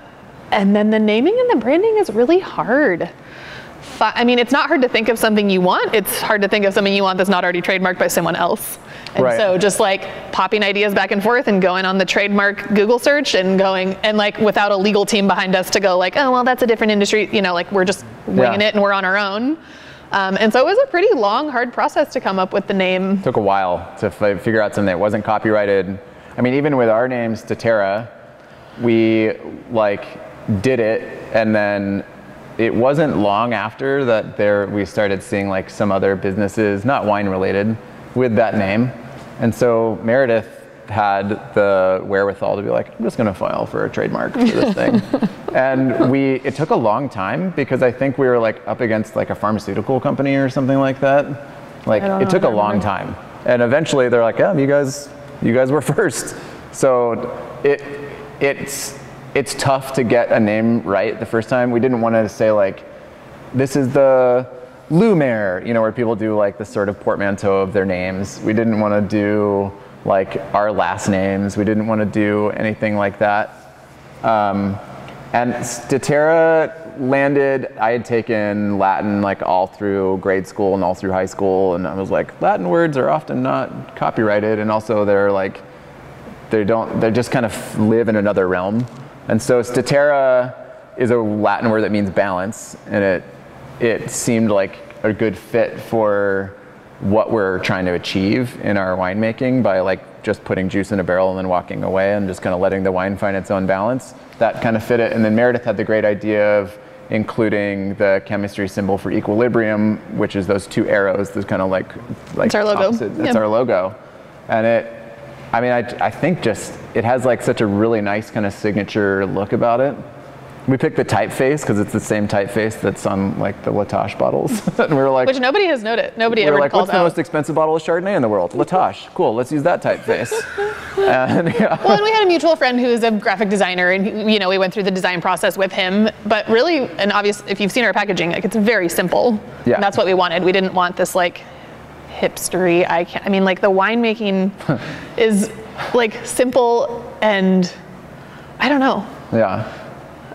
then the naming and the branding is really hard. I mean, it's not hard to think of something you want. It's hard to think of something you want that's not already trademarked by someone else. And Right. so just like popping ideas back and forth and going on the trademark Google search and going, and like without a legal team behind us to go like, oh, well, that's a different industry. You know, like we're just winging it and we're on our own. And so it was a pretty long, hard process to come up with the name. Took a while to figure out something that wasn't copyrighted. I mean, even with our name, Statera, we like did it, and then it wasn't long after that we started seeing like some other businesses, not wine related, with that name. And so Meredith had the wherewithal to be like, I'm just gonna file for a trademark for this thing. And it took a long time because I think we were like up against like a pharmaceutical company or something like that. Like it took a long time. And eventually they're like, yeah, you guys were first. So it's tough to get a name right the first time. We didn't want to say like, this is the Lumiere, you know, where people do like this sort of portmanteau of their names. We didn't want to do like our last names. We didn't want to do anything like that. And Statera landed, I had taken Latin like all through grade school and all through high school. And I was like, Latin words are often not copyrighted. And also they're like, they just kind of live in another realm. And so Statera is a Latin word that means balance. And it seemed like a good fit for what we're trying to achieve in our winemaking by like just putting juice in a barrel and then walking away and just kind of letting the wine find its own balance. That kind of fit it. And then Meredith had the great idea of including the chemistry symbol for equilibrium, which is those two arrows, those kind of like it's our logo. That's our logo. And I think just, it has like such a really nice kind of signature look about it. We picked the typeface because it's the same typeface that's on like the La Tâche bottles. And we were like, which nobody has noted. Nobody ever like, calls what's the most expensive bottle of Chardonnay in the world? La Tâche. Cool, let's use that typeface. And, yeah. Well, and we had a mutual friend who is a graphic designer, and you know, we went through the design process with him. But really, and obviously, if you've seen our packaging, like it's very simple. Yeah. And that's what we wanted. We didn't want this like hipstery. I mean, like the winemaking is like simple and I don't know. Yeah.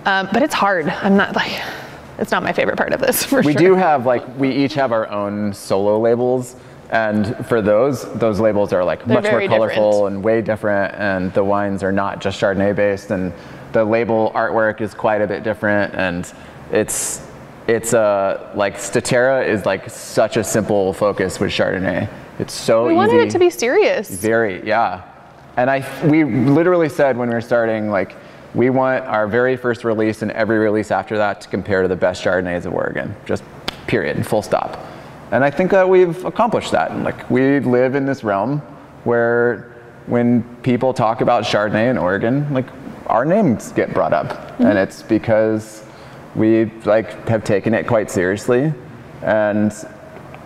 But it's hard. It's not my favorite part of this, for sure. We do have we each have our own solo labels, and for those labels are like much more colorful and way different, and the wines are not just Chardonnay based, and the label artwork is quite a bit different, and it's like Statera is like such a simple focus with Chardonnay. It's so easy. We wanted it to be serious. Very, yeah. And we literally said when we were starting, like, we want our very first release and every release after that to compare to the best Chardonnays of Oregon, just period, full stop. And I think that we've accomplished that. And like, we live in this realm where when people talk about Chardonnay in Oregon, like our names get brought up. Mm-hmm. And it's because we like have taken it quite seriously. And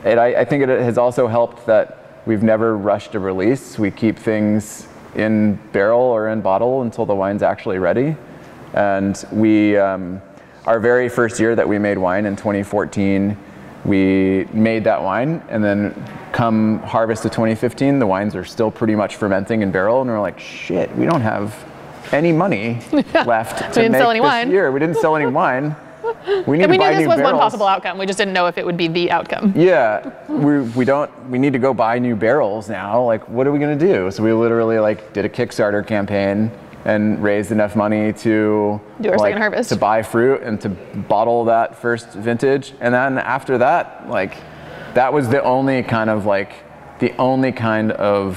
I think it has also helped that we've never rushed a release. We keep things in barrel or in bottle until the wine's actually ready. And our very first year that we made wine in 2014, we made that wine, and then come harvest of 2015, the wines are still pretty much fermenting in barrel, and we're like, shit, we don't have any money left to make this year. We didn't sell any wine. We need to buy new barrels. We knew this was one possible outcome. We just didn't know if it would be the outcome. Yeah, we need to go buy new barrels now. Like, what are we gonna do? So we literally like did a Kickstarter campaign and raised enough money to do our second harvest, to buy fruit and to bottle that first vintage. And then after that, like, that was the only kind of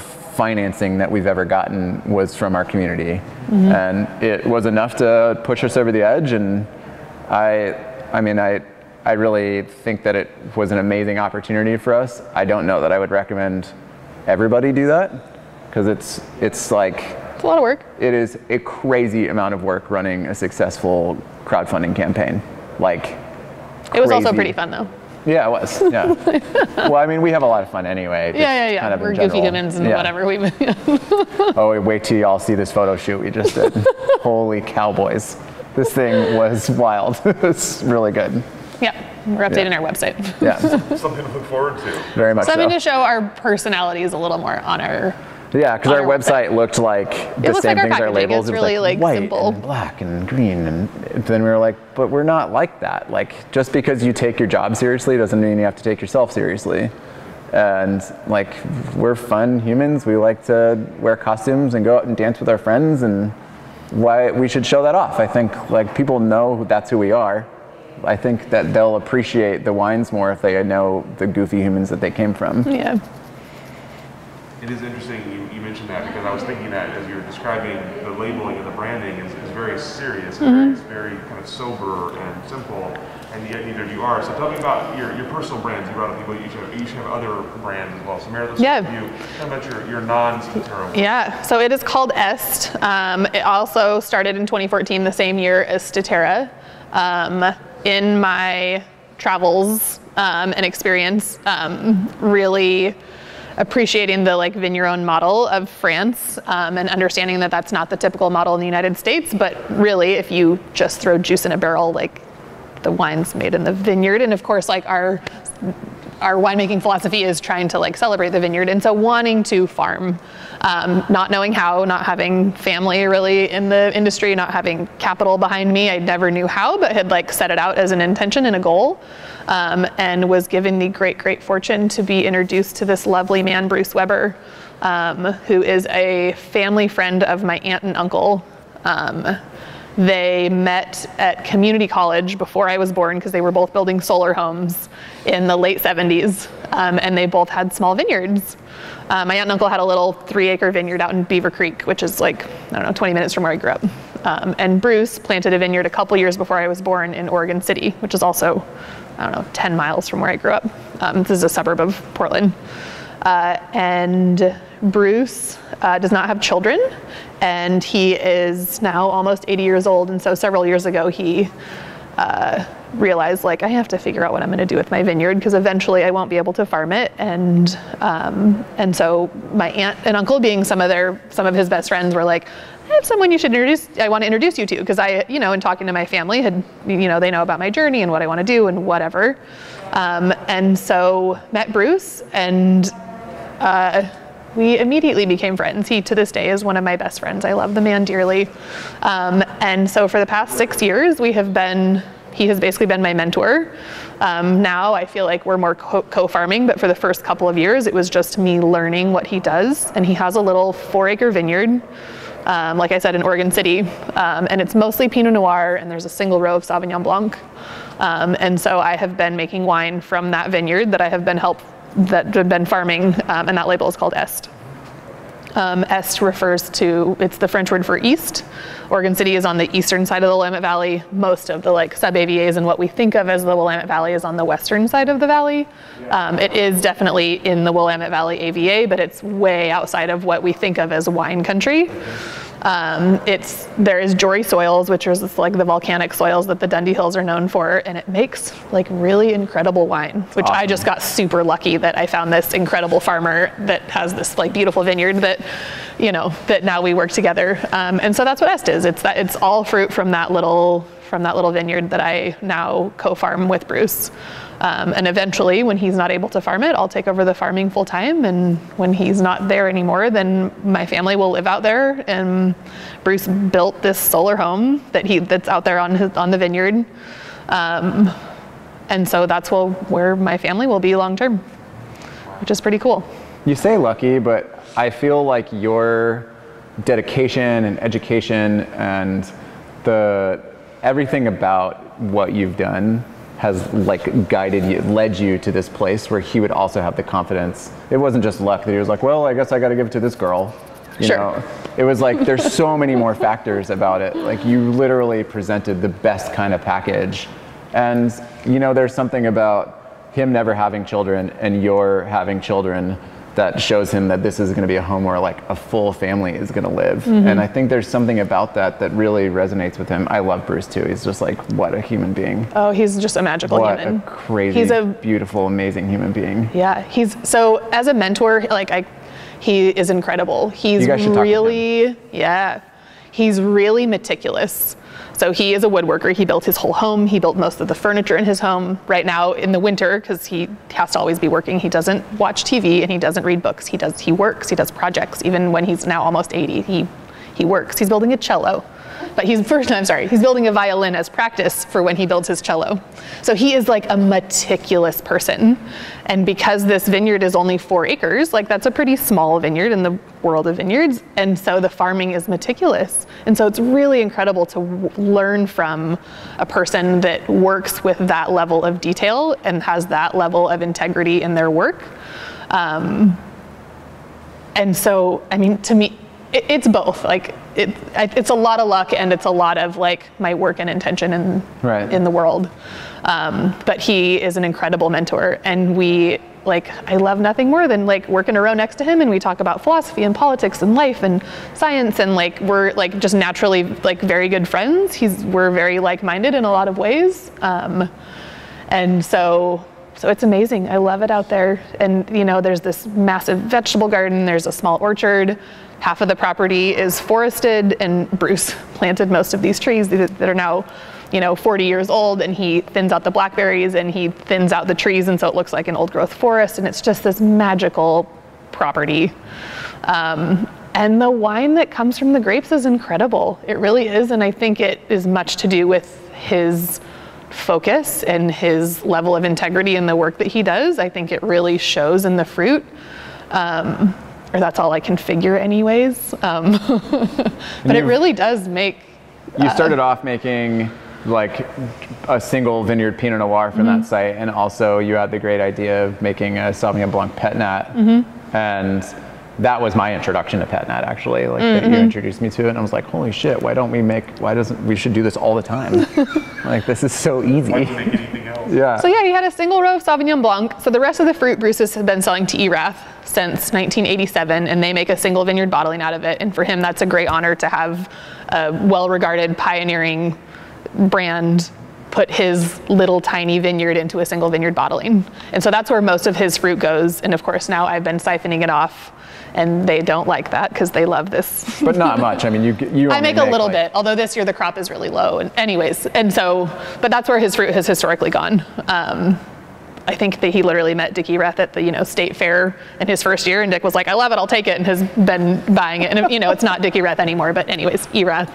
financing that we've ever gotten was from our community. Mm-hmm. And it was enough to push us over the edge. And I really think that it was an amazing opportunity for us. I don't know that I would recommend everybody do that, because it's like, it's a lot of work. It is a crazy amount of work running a successful crowdfunding campaign. Like, it was also pretty fun though. Yeah, it was. Yeah. Well, I mean, we have a lot of fun anyway. Yeah. Kind of we're goofy humans and whatever. Oh, wait till y'all see this photo shoot we just did. Holy cowboys. This thing was wild. It's really good. Yeah, we're updating our website. Yeah. Something to look forward to. Very much so. Something to show our personalities a little more on our Yeah, because our website looked like the same like our things, our packaging. labels. It's It was really, like, white simple. and black and green. And then we were like, but we're not like that. Like, just because you take your job seriously doesn't mean you have to take yourself seriously. And like, we're fun humans. We like to wear costumes and go out and dance with our friends, and why we should show that off. I think like people know that's who we are. I think that they'll appreciate the wines more if they know the goofy humans that they came from. Yeah. It is interesting you mentioned that, because I was thinking that as you're describing the labeling and the branding is very serious, and it's very kind of sober and simple, and yet neither of you are. So tell me about your personal brands. You brought up people, you each have other brands as well. So Meredith, let's start with you. Tell me about your non-Statera. Yeah, so it is called Est. It also started in 2014, the same year as Statera. In my travels and experience, really appreciating the like vigneron model of France, and understanding that that's not the typical model in the United States, but really if you just throw juice in a barrel, like the wine's made in the vineyard. And of course, like our winemaking philosophy is trying to like celebrate the vineyard, and so wanting to farm, not knowing how, not having family really in the industry, not having capital behind me. I never knew how, but had like set it out as an intention and a goal, and was given the great fortune to be introduced to this lovely man, Bruce Weber, who is a family friend of my aunt and uncle. They met at community college before I was born, because they were both building solar homes in the late 70s, and they both had small vineyards. My aunt and uncle had a little 3-acre vineyard out in Beaver Creek, which is like, I don't know, 20 minutes from where I grew up. And Bruce planted a vineyard a couple years before I was born in Oregon City, which is also, I don't know, 10 miles from where I grew up. This is a suburb of Portland. And Bruce does not have children, and he is now almost 80 years old. And so several years ago, he realized, like, I have to figure out what I'm going to do with my vineyard, because eventually I won't be able to farm it. And so my aunt and uncle, being some of his best friends, were like, I have someone I want to introduce you to, because I, in talking to my family, had, they know about my journey and what I want to do and whatever. And so met Bruce, and we immediately became friends. He, to this day, is one of my best friends. I love the man dearly. And so for the past 6 years, he has basically been my mentor. Now I feel like we're more co-farming, but for the first couple of years, it was just me learning what he does. And he has a little 4-acre vineyard, like I said, in Oregon City. And it's mostly Pinot Noir, and there's a single row of Sauvignon Blanc. And so I have been making wine from that vineyard that I have been farming, and that label is called Est. Est refers to, it's the French word for east. Oregon City is on the eastern side of the Willamette Valley. Most of the sub-AVAs and what we think of as the Willamette Valley is on the western side of the valley. It is definitely in the Willamette Valley AVA, but it's way outside of what we think of as wine country. There is Jory soils, which is the volcanic soils that the Dundee Hills are known for, and it makes really incredible wine, which awesome. I just got super lucky that I found this incredible farmer that has this beautiful vineyard that, that now we work together. And so that's what Est is. It's all fruit from that little vineyard that I now co-farm with Bruce. And eventually, when he's not able to farm it, I'll take over the farming full time. And when he's not there anymore, then my family will live out there. And Bruce built this solar home that's out there on the vineyard. And so that's where my family will be long term, which is pretty cool. You say lucky, but I feel like your dedication and education and everything about what you've done has guided you, led you to this place where he would also have the confidence. It wasn't just luck that he was like, well, I guess I got to give it to this girl. You know? It was there's so many more factors about it. You literally presented the best kind of package. And there's something about him never having children and your having children that shows him that this is going to be a home where a full family is going to live. Mm-hmm. And I think there's something about that really resonates with him. I love Bruce too. He's just what a human being. Oh, he's just a magical human. What a crazy, beautiful, amazing human being. Yeah, so as a mentor, he is incredible. He's really, he's really meticulous. So he is a woodworker. He built his whole home. He built most of the furniture in his home. Right now in the winter, because he has to always be working, he doesn't watch TV and he doesn't read books. He works, he does projects. Even when he's now almost 80, he works. He's building a cello. But he's building a violin as practice for when he builds his cello. So he is like a meticulous person. And because this vineyard is only 4 acres, like that's a pretty small vineyard in the world of vineyards. And so the farming is meticulous. And so it's really incredible to learn from a person that works with that level of detail and has that level of integrity in their work. And so, I mean, to me, it's both. Like it's a lot of luck and it's a lot of like my work and intention in the world. But he is an incredible mentor, and I love nothing more than like work in a row next to him, and we talk about philosophy and politics and life and science, and like we're like just naturally like very good friends. We're very like-minded in a lot of ways, and so it's amazing. I love it out there. And there's this massive vegetable garden. There's a small orchard. Half of the property is forested, and Bruce planted most of these trees that are now 40 years old, and he thins out the blackberries and he thins out the trees, and so it looks like an old growth forest, and it's just this magical property. And the wine that comes from the grapes is incredible. It really is, and I think it is much to do with his focus and his level of integrity in the work that he does. I think it really shows in the fruit. Or that's all I can figure anyways. But it really does make... You started off making like a single vineyard Pinot Noir from that site, and also you had the great idea of making a Sauvignon Blanc Pét-Nat. And that was my introduction to Pét-Nat, actually. Like you introduced me to it, and I was like, holy shit, we should do this all the time. Like, this is so easy. Why make anything else? Yeah. So yeah, he had a single row of Sauvignon Blanc. So the rest of the fruit Bruce's have been selling to Erath since 1987, and they make a single vineyard bottling out of it. And for him, that's a great honor to have a well-regarded pioneering brand put his little tiny vineyard into a single vineyard bottling. And so that's where most of his fruit goes. And of course, now I've been siphoning it off, and they don't like that because they love this. But not much. I mean, you I make a little bit, although this year the crop is really low. And anyways, and so, but that's where his fruit has historically gone. I think that he literally met Dick Erath at the state fair in his first year, and Dick was like, I love it, I'll take it, and has been buying it. And it's not Dick Erath anymore, but anyways, Erath.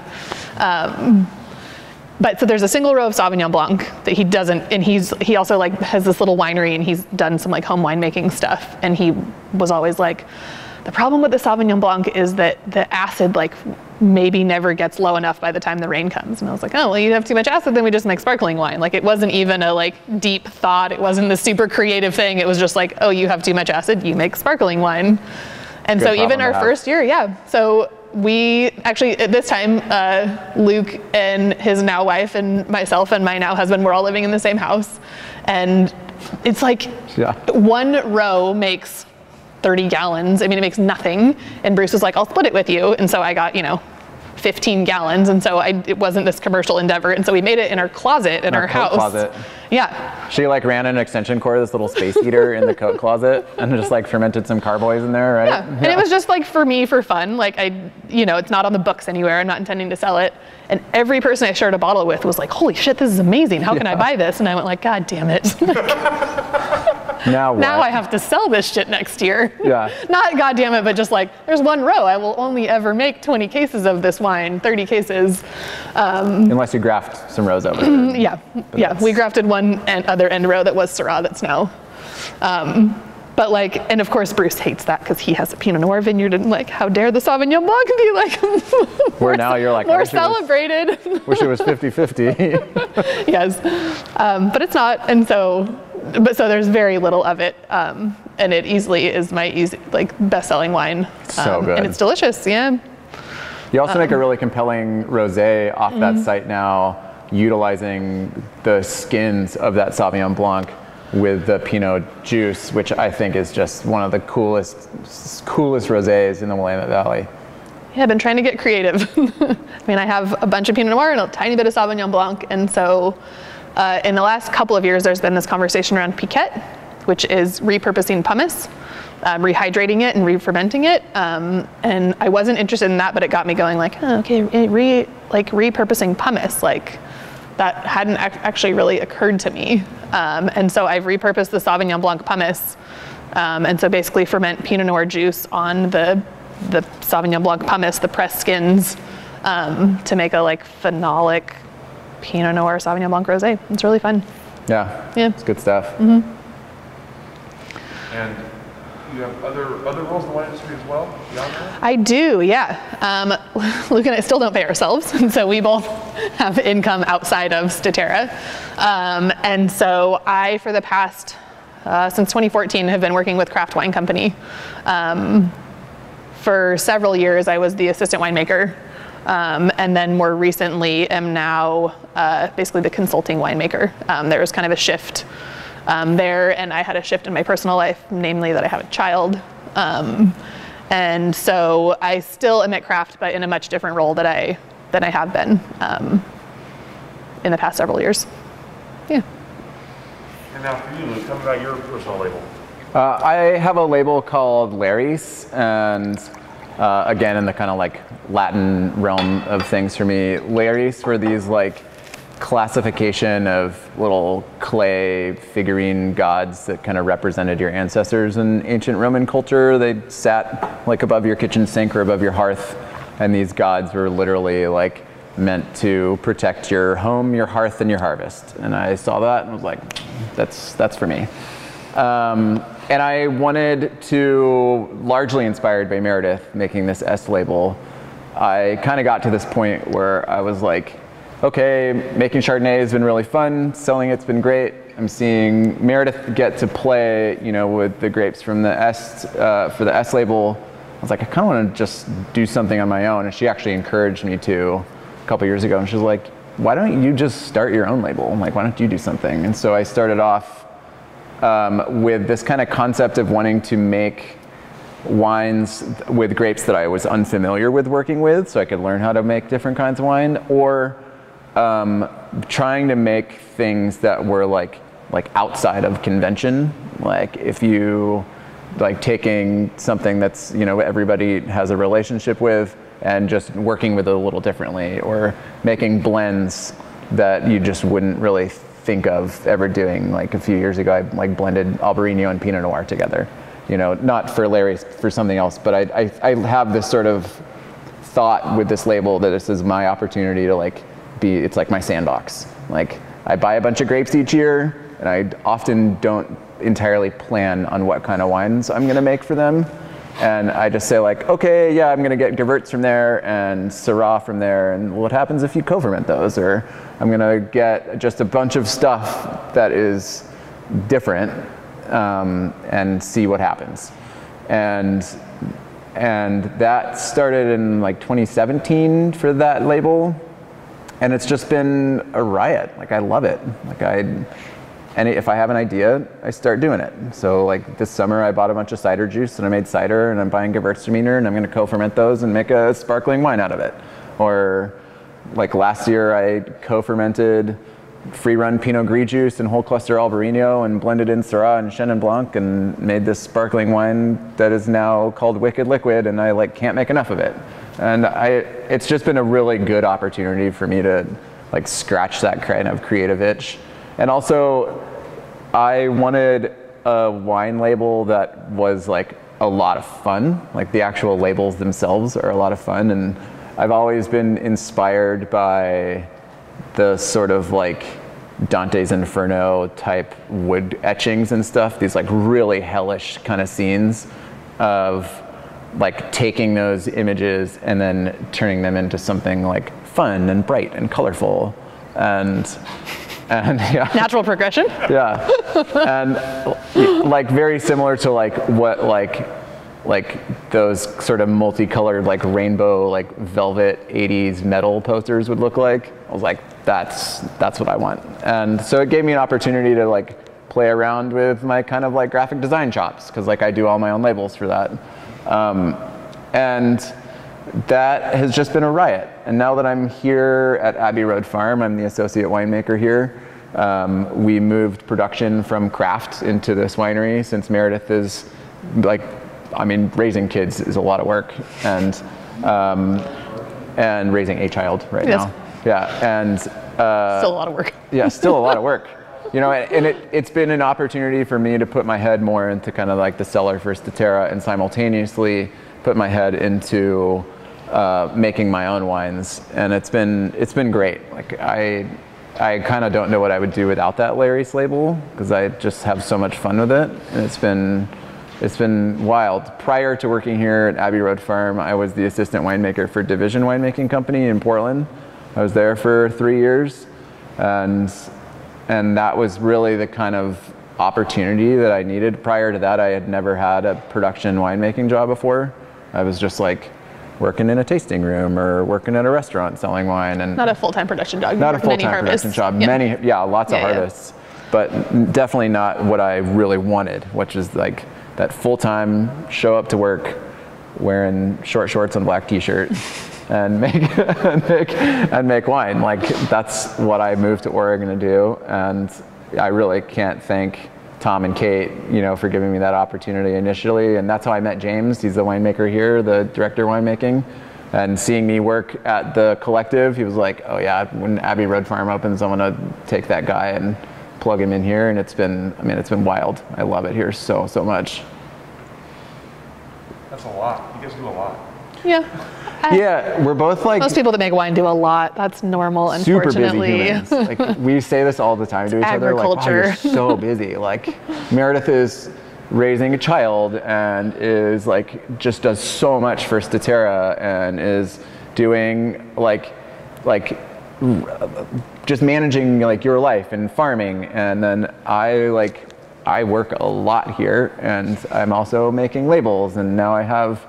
But so there's a single row of Sauvignon Blanc that he doesn't, and he also like has this little winery, and he's done some like home winemaking stuff. And he was always like, the problem with the Sauvignon Blanc is that the acid like maybe never gets low enough by the time the rain comes. And I was like, oh, well, you have too much acid, then we just make sparkling wine. Like, it wasn't even a like deep thought. It wasn't the super creative thing. It was just like, oh, you have too much acid, you make sparkling wine. And so even our first year, so we actually, at this time, Luke and his now wife and myself and my now husband, we're all living in the same house. And it's like one row makes 30 gallons. I mean, it makes nothing. And Bruce was like, I'll split it with you. And so I got, 15 gallons. And so it wasn't this commercial endeavor. And so we made it in our closet in our house. Closet. Yeah. She like ran an extension cord, this little space heater in the coat closet, and just like fermented some carboys in there, right? Yeah. And it was just like for me, for fun. Like it's not on the books anywhere. I'm not intending to sell it. And every person I shared a bottle with was like, holy shit, this is amazing. How can I buy this? And I went like, God damn it. Now what? Now I have to sell this shit next year. Yeah. Not goddamn it, but just like, there's one row. I will only ever make 20 cases of this wine, 30 cases. Unless you graft some rows over there. Yeah. We grafted one other end row that was Syrah that's now. But like, and of course Bruce hates that because he has a Pinot Noir vineyard, and like, how dare the Sauvignon Blanc be like where now you're like more celebrated. Wish it was 50-50. Yes, but it's not, and so there's very little of it, and it easily is my best-selling wine. So good, and it's delicious. Yeah. You also make a really compelling rosé off that site now, utilizing the skins of that Sauvignon Blanc with the Pinot juice, which I think is just one of the coolest rosés in the Willamette Valley. Yeah, I've been trying to get creative. I mean, I have a bunch of Pinot Noir and a tiny bit of Sauvignon Blanc, and so in the last couple of years, there's been this conversation around Piquette, which is repurposing pumice, rehydrating it and re-fermenting it. And I wasn't interested in that, but it got me going like, oh, okay, repurposing pumice, like that hadn't actually really occurred to me. And so I've repurposed the Sauvignon Blanc pumice. And so basically ferment Pinot Noir juice on the Sauvignon Blanc pumice, the pressed skins, to make a like phenolic Pinot Noir Sauvignon Blanc rosé. It's really fun. Yeah, it's good stuff. And you have other roles in the wine industry as well, beyond that? I do, yeah. Luke and I still don't pay ourselves, and so we both have income outside of Statera. And so I, for the past, since 2014, have been working with Craft Wine Company. For several years, I was the assistant winemaker. And then more recently am now basically the consulting winemaker. There was kind of a shift there, and I had a shift in my personal life, namely that I have a child. And so I still am at Craft, but in a much different role than I have been in the past several years. Yeah. And now for you, Luke, tell me about your personal label. I have a label called Lares, and again, in the kind of like Latin realm of things for me, Lares were these like classification of little clay figurine gods that kind of represented your ancestors in ancient Roman culture. They sat like above your kitchen sink or above your hearth, and these gods were literally like meant to protect your home, your hearth, and your harvest. And I saw that and was like, that's for me. And I wanted to, largely inspired by Meredith making this S label, I kind of got to this point where I was like, okay, making Chardonnay has been really fun, selling it's been great. I'm seeing Meredith get to play, you know, with the grapes from the S, for the S label. I was like, I kind of want to just do something on my own. And she actually encouraged me to a couple years ago. And she was like, why don't you just start your own label? I'm like, why don't you do something? And so I started off with this kind of concept of wanting to make wines with grapes that I was unfamiliar with working with, so I could learn how to make different kinds of wine, or trying to make things that were like outside of convention. Like if you like taking something that's, you know, everybody has a relationship with and just working with it a little differently, or making blends that you just wouldn't really think of ever doing. Like a few years ago, I like blended Albarino and Pinot Noir together. You know, not for Larry's, for something else, but I have this sort of thought with this label that this is my opportunity to like be, it's like my sandbox. Like I buy a bunch of grapes each year, and I often don't entirely plan on what kind of wines I'm gonna make for them. And I just say like, okay, yeah, I'm gonna get Gewurz from there and Syrah from there, and what happens if you co-ferment those? Or I'm gonna get just a bunch of stuff that is different and see what happens. And that started in like 2017 for that label, and it's just been a riot. Like I love it. Like and if I have an idea, I start doing it. So like this summer I bought a bunch of cider juice and I made cider, and I'm buying Gewürztraminer and I'm gonna co-ferment those and make a sparkling wine out of it. Or like last year I co-fermented free-run Pinot Gris juice and whole cluster Albarino and blended in Syrah and Chenin Blanc and made this sparkling wine that is now called Wicked Liquid, and I like can't make enough of it. And it's just been a really good opportunity for me to like scratch that kind of creative itch. And also, I wanted a wine label that was like a lot of fun. Like the actual labels themselves are a lot of fun, and I've always been inspired by the sort of like Dante's Inferno type wood etchings and stuff, these like really hellish kind of scenes of like taking those images and then turning them into something like fun and bright and colorful and yeah. Natural progression. Yeah. And like very similar to like what like those sort of multicolored like rainbow like velvet 80s metal posters would look like. I was like, that's what I want. And so it gave me an opportunity to like play around with my kind of like graphic design chops, because like I do all my own labels for that. And that has just been a riot. And now that I'm here at Abbey Road Farm, I'm the associate winemaker here, We moved production from craft into this winery since Meredith is like, I mean, raising kids is a lot of work, and raising a child right now. Yeah, and still a lot of work. Yeah, still a lot of work. You know, and it's been an opportunity for me to put my head more into kind of like the cellar for Statera, and simultaneously put my head into making my own wines, and it's been great. Like I kind of don't know what I would do without that Larry's label, because I just have so much fun with it, and it's been wild. Prior to working here at Abbey Road Farm, I was the assistant winemaker for Division Winemaking Company in Portland. I was there for 3 years, and that was really the kind of opportunity that I needed. Prior to that, I had never had a production winemaking job before. I was just like working in a tasting room or working at a restaurant selling wine, and not a full-time production job. Not a full-time production job. Yeah. Lots of harvests, but definitely not what I really wanted, which is like that full-time show up to work wearing short shorts and black t-shirt and make wine. Like that's what I moved to Oregon to do, and I really can't thank Tom and Kate, you know, for giving me that opportunity initially. And that's how I met James. He's the winemaker here, the director of winemaking. And seeing me work at the collective, he was like, "Oh yeah, when Abbey Road Farm opens, I'm gonna take that guy and plug him in here." And it's been wild. I love it here so much. That's a lot. You guys do a lot. Yeah. Yeah, we're both like, most people that make wine do a lot. That's normal, unfortunately. Super busy humans. Like we say this all the time to each other. Like, wow, you're so busy. Like Meredith is raising a child and is like just does so much for Statera, and is doing like just managing like your life and farming. And then I work a lot here, and I'm also making labels, and now I have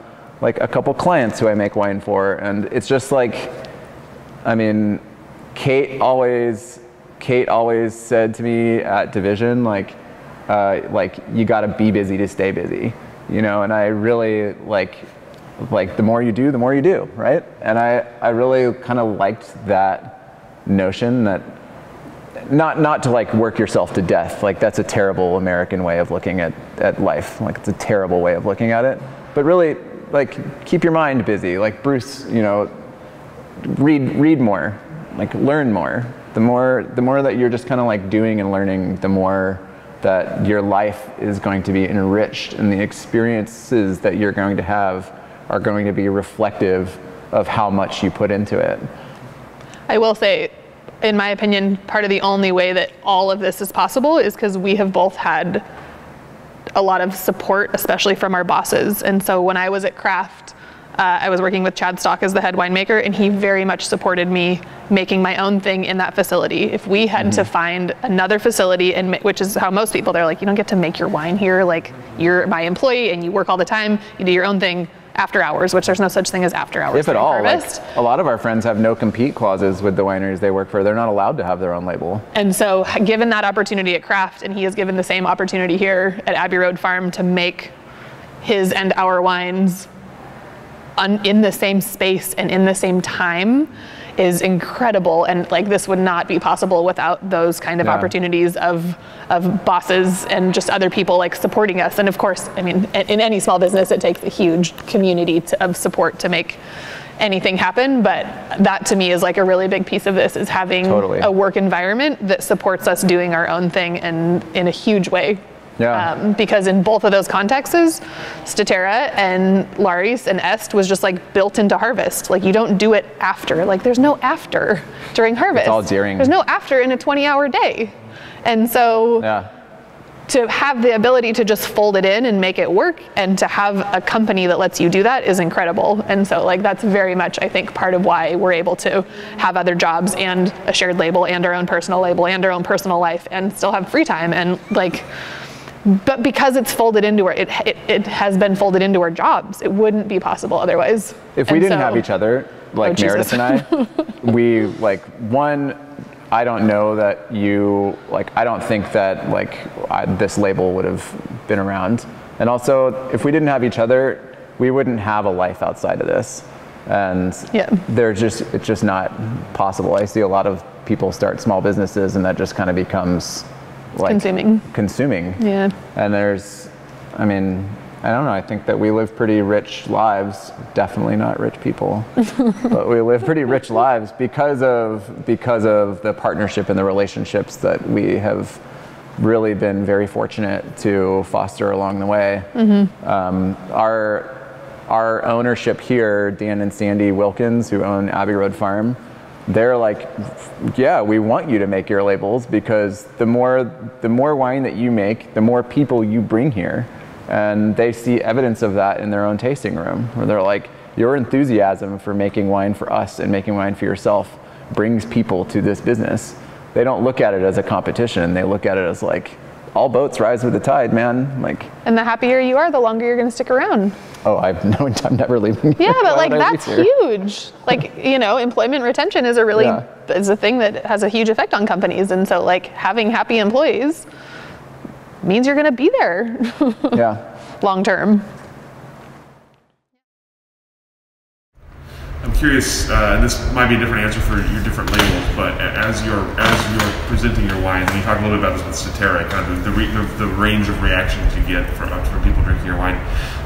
like a couple clients who I make wine for, and it's just like, I mean, Kate always said to me at Division, like you got to be busy to stay busy, you know. And I really like the more you do, the more you do, right? And I really kind of liked that notion that not to like work yourself to death. Like that's a terrible American way of looking at life. Like it's a terrible way of looking at it. But really, like keep your mind busy. Like Bruce, you know, read more, like learn more. The more that you're just kind of like doing and learning, the more that your life is going to be enriched, and the experiences that you're going to have are going to be reflective of how much you put into it. I will say, in my opinion, part of the only way that all of this is possible is because we have both had a lot of support, especially from our bosses. And so when I was at Craft, I was working with Chad Stock as the head winemaker, and he very much supported me making my own thing in that facility. If we had to find another facility, and which is how most people, they're like, you don't get to make your wine here. Like you're my employee and you work all the time, you do your own thing after hours, which there's no such thing as after hours. If at all. Like, a lot of our friends have no compete clauses with the wineries they work for. They're not allowed to have their own label. And so given that opportunity at Craft, and he has given the same opportunity here at Abbey Road Farm to make his and our wines in the same space and in the same time, is incredible. And like this would not be possible without those kind of opportunities of bosses and just other people like supporting us. And of course, I mean, in any small business, it takes a huge community of support to make anything happen. But that to me is like a really big piece of this, is having a work environment that supports us doing our own thing, and in a huge way. Yeah. Because in both of those contexts, Statera and Laris and Est was just like built into harvest. Like you don't do it after. Like there's no after during harvest. It's all during. There's no after in a 20-hour day. And so to have the ability to just fold it in and make it work, and to have a company that lets you do that, is incredible. And so like that's very much, I think, part of why we're able to have other jobs and a shared label and our own personal label and our own personal life, and still have free time. And like, but because it's folded into it has been folded into our jobs. It wouldn't be possible otherwise. If we didn't have each other, like Meredith and I, we like, one, I don't know that you, like, I don't think that like this label would have been around. And also, if we didn't have each other, we wouldn't have a life outside of this. And it's just not possible. I see a lot of people start small businesses, and that just kind of becomes like consuming. Yeah. And I don't know, I think that we live pretty rich lives, definitely not rich people, but we live pretty rich lives because of the partnership and the relationships that we have really been very fortunate to foster along the way. Our ownership here, Dan and Sandy Wilkins, who own Abbey Road Farm, they're like, yeah, we want you to make your labels, because the more wine that you make, the more people you bring here. And they see evidence of that in their own tasting room, where they're like, your enthusiasm for making wine for us and making wine for yourself brings people to this business. They don't look at it as a competition. They look at it as like, all boats rise with the tide, man. Like, and the happier you are, the longer you're going to stick around. Oh, I'm never leaving. Yeah, but like that's huge. Like, employment retention is is a thing that has a huge effect on companies. And so like having happy employees means you're going to be there long term. I'm curious, and this might be a different answer for your different labels, but as you're presenting your wines, and you talked a little bit about this with Statera, kind of the range of reactions you get from people drinking your wine.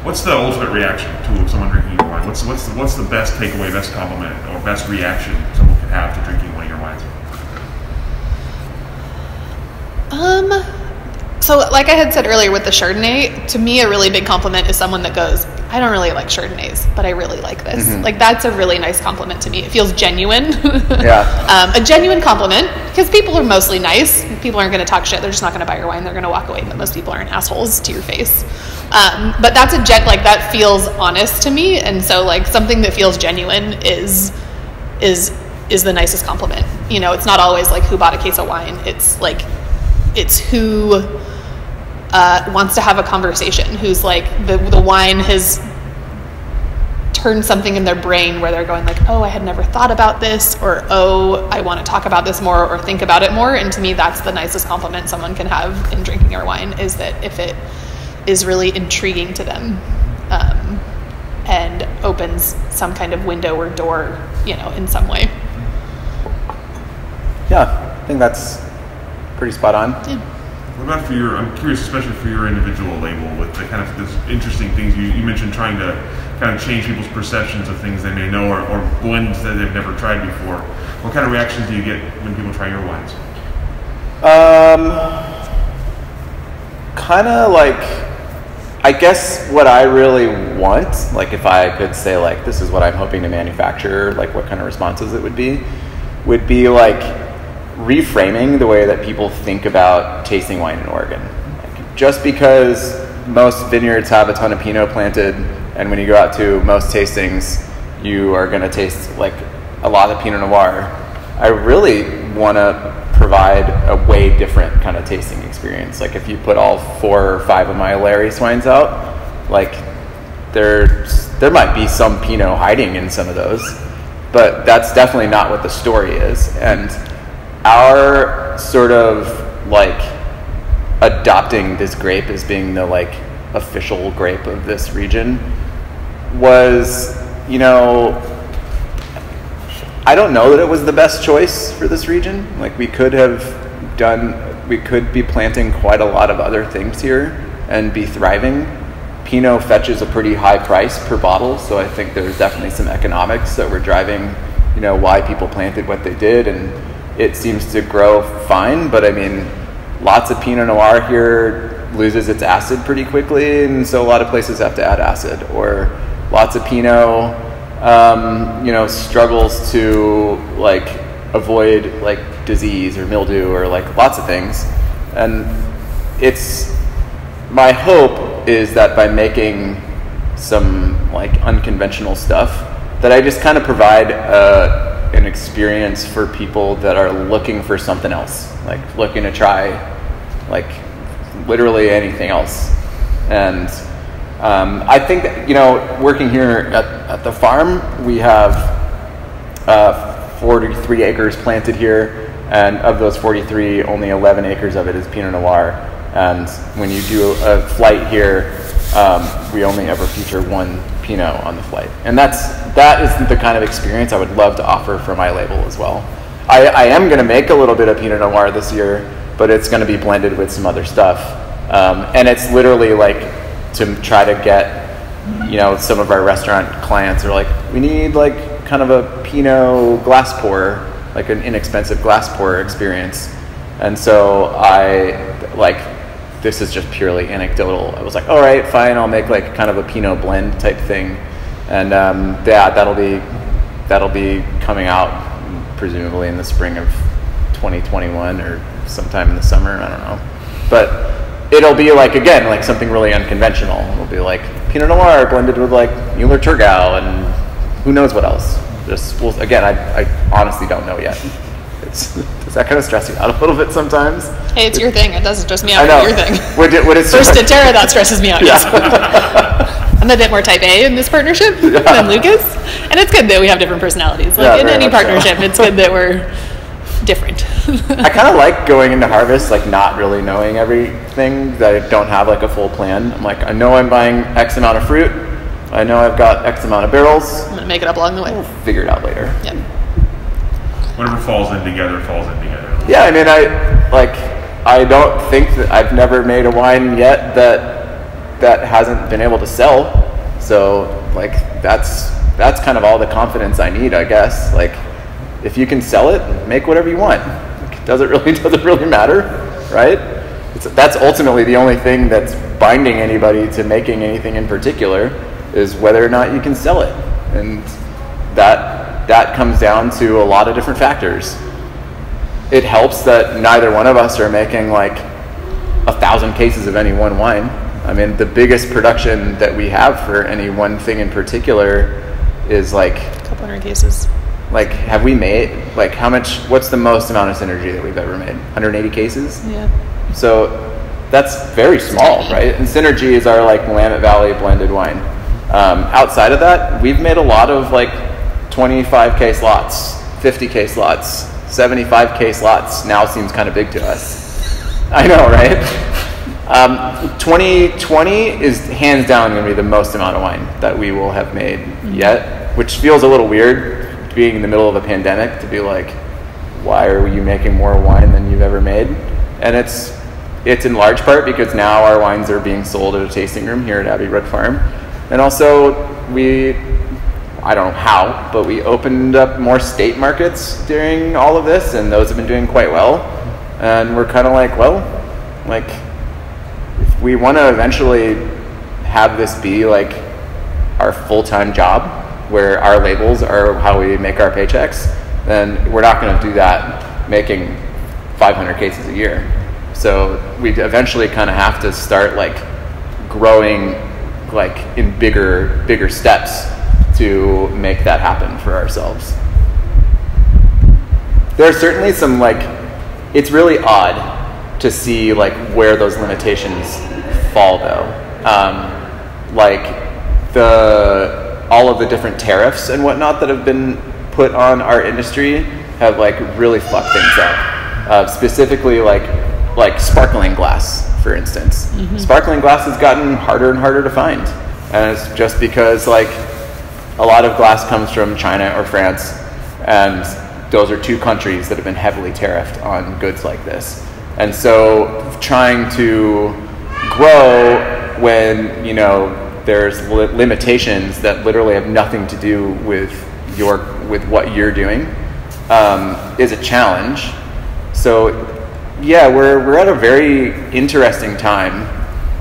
What's the ultimate reaction to someone drinking your wine? What's the best takeaway, best compliment, or best reaction someone could have to drinking one of your wines? So like I had said earlier with the Chardonnay, to me a really big compliment is someone that goes, I don't really like Chardonnays, but I really like this. Like that's a really nice compliment to me. It feels genuine. A genuine compliment, because people are mostly nice. People aren't going to talk shit. They're just not going to buy your wine. They're going to walk away. But most people aren't assholes to your face. But that's that feels honest to me. And so like something that feels genuine is the nicest compliment. It's not always like who bought a case of wine. It's who wants to have a conversation, who's like the wine has turned something in their brain where they're going like, oh, I had never thought about this, or oh, I want to talk about this more or think about it more. And to me, that's the nicest compliment someone can have in drinking our wine, is that if it is really intriguing to them and opens some kind of window or door, in some way. Yeah, I think that's pretty spot on. Yeah. What about I'm curious, especially for your individual label, with the kind of this interesting things you mentioned, trying to kind of change people's perceptions of things they may know, or blends that they've never tried before. What kind of reactions do you get when people try your wines? Kind of like, I guess what I really want, like if I could say like, this is what I'm hoping to manufacture, like what kind of responses it would be like reframing the way that people think about tasting wine in Oregon. Like, just because most vineyards have a ton of Pinot planted, and when you go out to most tastings, you are going to taste like a lot of Pinot Noir, I really want to provide a way different kind of tasting experience. Like if you put all 4 or 5 of my Larry's wines out, like there might be some Pinot hiding in some of those, but that's definitely not what the story is. And our sort of like adopting this grape as being the like official grape of this region was, I don't know that it was the best choice for this region. Like we could be planting quite a lot of other things here and be thriving. Pinot fetches a pretty high price per bottle, so I think there's definitely some economics that were driving, why people planted what they did, and it seems to grow fine. But I mean, lots of Pinot Noir here loses its acid pretty quickly, and so a lot of places have to add acid. Or lots of Pinot, struggles to like avoid like disease or mildew or like lots of things. And it's my hope is that by making some like unconventional stuff, that I just kind of provide an experience for people that are looking for something else, like looking to try like literally anything else. And I think that, working here at the farm, we have 43 acres planted here, and of those 43, only 11 acres of it is Pinot Noir. And when you do a flight here, we only ever feature one Pinot on the flight. And that is the kind of experience I would love to offer for my label as well. I am going to make a little bit of Pinot Noir this year, but it's going to be blended with some other stuff. And it's literally like to try to get, some of our restaurant clients are like, we need like kind of a Pinot glass pour, like an inexpensive glass pour experience. And so this is just purely anecdotal. I was like, all right, fine, I'll make like kind of a Pinot blend type thing. And that'll be coming out presumably in the spring of 2021 or sometime in the summer, I don't know. But it'll be like, again, like something really unconventional. It'll be like Pinot Noir blended with like Mueller-Thurgau and who knows what else. Again, I honestly don't know yet. Does that kind of stress you out a little bit sometimes? Hey, it's your thing. It doesn't stress me out. I know. It's your thing. For Statera, that stresses me out. Yeah. Yes. I'm a bit more type A in this partnership than Luke is. And it's good that we have different personalities. Like in any partnership, it's good that we're different. I kind of like going into harvest, like not really knowing everything, that I don't have like a full plan. I'm like, I know I'm buying X amount of fruit. I know I've got X amount of barrels. I'm going to make it up along the way. We'll figure it out later. Yep. Whatever falls in together, falls in together. Yeah, I mean, I don't think that I've never made a wine yet that hasn't been able to sell. So like that's kind of all the confidence I need, I guess. Like if you can sell it, make whatever you want. Does it really matter, right? That's ultimately the only thing that's binding anybody to making anything in particular is whether or not you can sell it. And that comes down to a lot of different factors. It helps that neither one of us are making like 1,000 cases of any one wine. I mean, the biggest production that we have for any one thing in particular is like a couple hundred cases. Like, have we made, like, what's the most amount of synergy that we've ever made? 180 cases? Yeah. So that's very small, right? And synergy is our like Willamette Valley blended wine. Outside of that, we've made a lot of like 25 case lots, 50 case lots, 75 case lots. Now seems kind of big to us. I know, right? 2020 is hands down going to be the most amount of wine that we will have made yet, which feels a little weird being in the middle of a pandemic to be like, why are you making more wine than you've ever made? And it's in large part because now our wines are being sold at a tasting room here at Abbey Road Farm. And also I don't know how, but we opened up more state markets during all of this, and those have been doing quite well. And we're kind of like, well, like, if we want to eventually have this be like our full-time job, where our labels are how we make our paychecks, then we're not going to do that making 500 cases a year. So we eventually kind of have to start like growing like in bigger steps to make that happen for ourselves. There are certainly some like, it's really odd to see like where those limitations fall though. All of the different tariffs and whatnot that have been put on our industry have like really fucked things up. Specifically like sparkling glass, for instance. Mm-hmm. Sparkling glass has gotten harder and harder to find. And it's just because like a lot of glass comes from China or France, and those are two countries that have been heavily tariffed on goods like this. And so trying to grow when, there's limitations that literally have nothing to do with what you're doing is a challenge. So yeah, we're at a very interesting time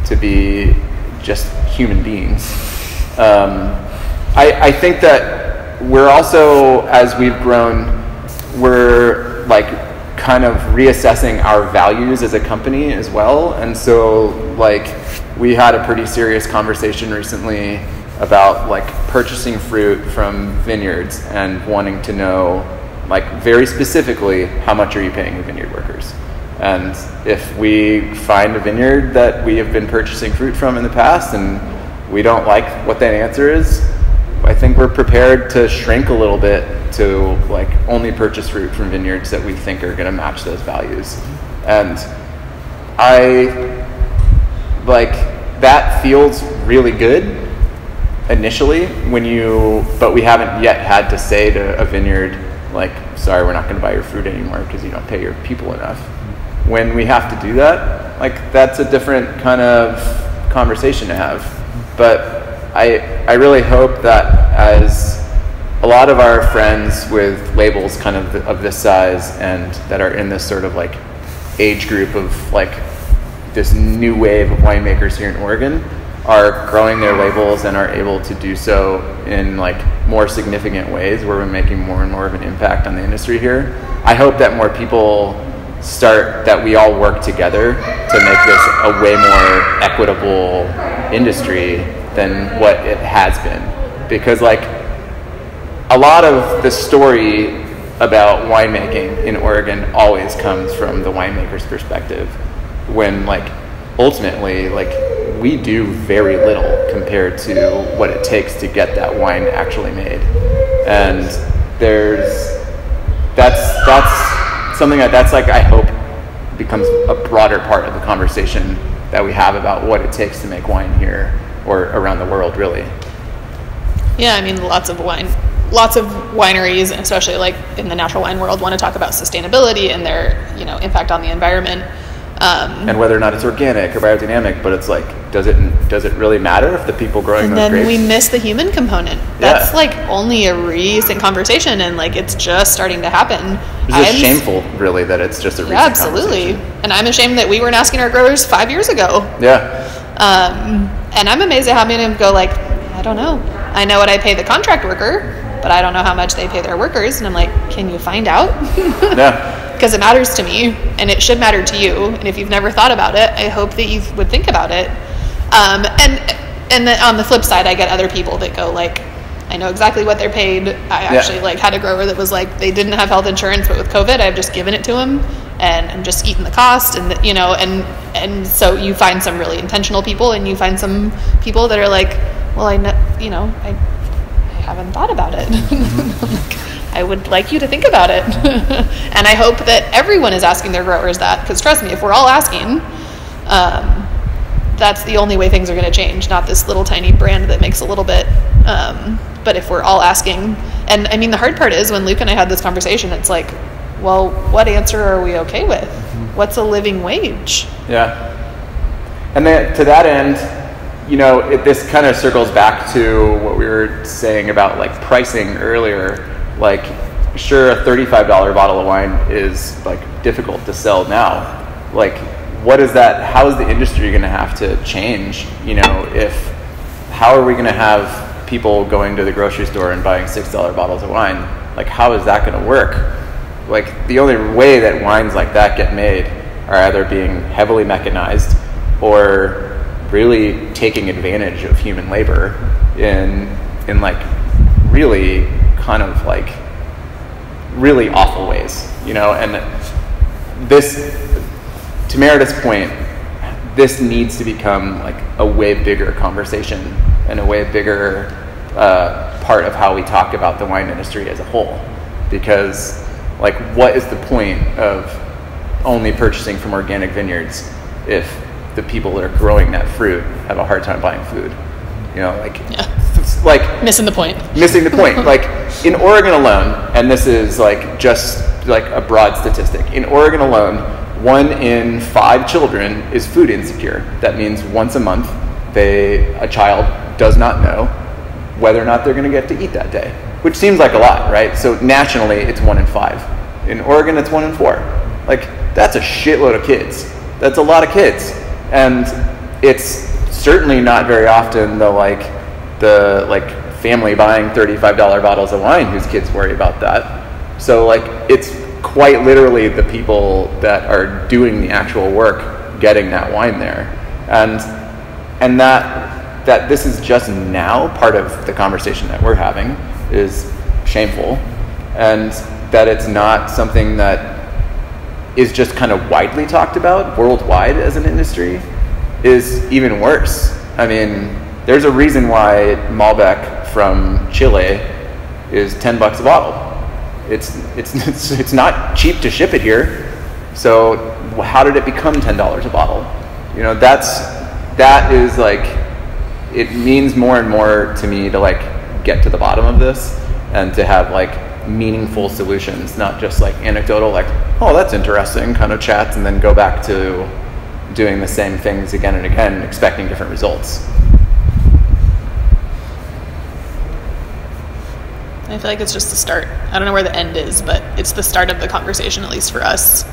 to be just human beings. I think that we're also, as we've grown, we're like kind of reassessing our values as a company as well. And so like we had a pretty serious conversation recently about like purchasing fruit from vineyards and wanting to know like very specifically how much are you paying the vineyard workers. And if we find a vineyard that we have been purchasing fruit from in the past and we don't like what that answer is, I think we're prepared to shrink a little bit to like only purchase fruit from vineyards that we think are going to match those values. And that feels really good. initially but we haven't yet had to say to a vineyard, like, sorry, we're not going to buy your fruit anymore because you don't pay your people enough. When we have to do that, like, that's a different kind of conversation to have. But I really hope that as a lot of our friends with labels kind of this size and that are in this sort of like age group of like this new wave of winemakers here in Oregon are growing their labels and are able to do so in like more significant ways where we're making more and more of an impact on the industry here. I hope that more people that we all work together to make this a way more equitable industry than what it has been. Because like a lot of the story about winemaking in Oregon always comes from the winemaker's perspective, when like ultimately like we do very little compared to what it takes to get that wine actually made. And that's something that's like, I hope becomes a broader part of the conversation that we have about what it takes to make wine here or around the world, really. Yeah, I mean, lots of wineries, especially like in the natural wine world, want to talk about sustainability and their, impact on the environment. And whether or not it's organic or biodynamic, but it's like, does it really matter if the people growing those grapes? And then we miss the human component. That's like only a recent conversation, and like it's just starting to happen. It's just shameful, really, that it's just a recent absolutely. And I'm ashamed that we weren't asking our growers 5 years ago. Yeah. And I'm amazed at how many of them go like, I don't know. I know what I pay the contract worker, but I don't know how much they pay their workers. And I'm like, can you find out? Yeah. Because it matters to me, and it should matter to you. And if you've never thought about it, I hope that you would think about it. And then on the flip side, I get other people that go like, I know exactly what they're paid. I actually like had a grower that was like, they didn't have health insurance, but with COVID, I've just given it to them, and I'm just eating the cost. And and so you find some really intentional people, and you find some people that are like, well, I haven't thought about it. I would like you to think about it. And I hope that everyone is asking their growers that, because trust me, if we're all asking, that's the only way things are going to change, not this little tiny brand that makes a little bit. But if we're all asking, and I mean, the hard part is when Luke and I had this conversation, it's like, well, what answer are we okay with? What's a living wage? Yeah. And then to that end, this kind of circles back to what we were saying about like pricing earlier. Like, sure, a $35 bottle of wine is like difficult to sell now. Like, what is that? How is the industry going to have to change? How are we going to have people going to the grocery store and buying $6 bottles of wine? Like, how is that going to work? Like, the only way that wines like that get made are either being heavily mechanized or really taking advantage of human labor in like really kind of like really awful ways, and this, to Meredith's point, this needs to become like a way bigger conversation and a way bigger part of how we talk about the wine industry as a whole. Because like, what is the point of only purchasing from organic vineyards if the people that are growing that fruit have a hard time buying food? It's like missing the point. Like in Oregon alone, and this is like just like a broad statistic, in Oregon alone, 1 in 5 children is food insecure. That means once a month, a child does not know whether or not they're going to get to eat that day, which seems like a lot, right? So nationally, it's 1 in 5. In Oregon, it's 1 in 4. Like, that's a shitload of kids. That's a lot of kids. And it's certainly not very often the family buying $35 bottles of wine whose kids worry about that. So like, it's quite literally the people that are doing the actual work getting that wine there. And that this is just now part of the conversation that we're having is shameful, and that it's not something that is just kind of widely talked about worldwide as an industry is even worse. I mean, there's a reason why Malbec from Chile is $10 a bottle. It's not cheap to ship it here. So how did it become $10 a bottle? That is like it means more and more to me to like get to the bottom of this and to have like meaningful solutions, not just like anecdotal, like, oh, that's interesting kind of chats, and then go back to doing the same things again and again, expecting different results. I feel like it's just the start. I don't know where the end is, but it's the start of the conversation, at least for us.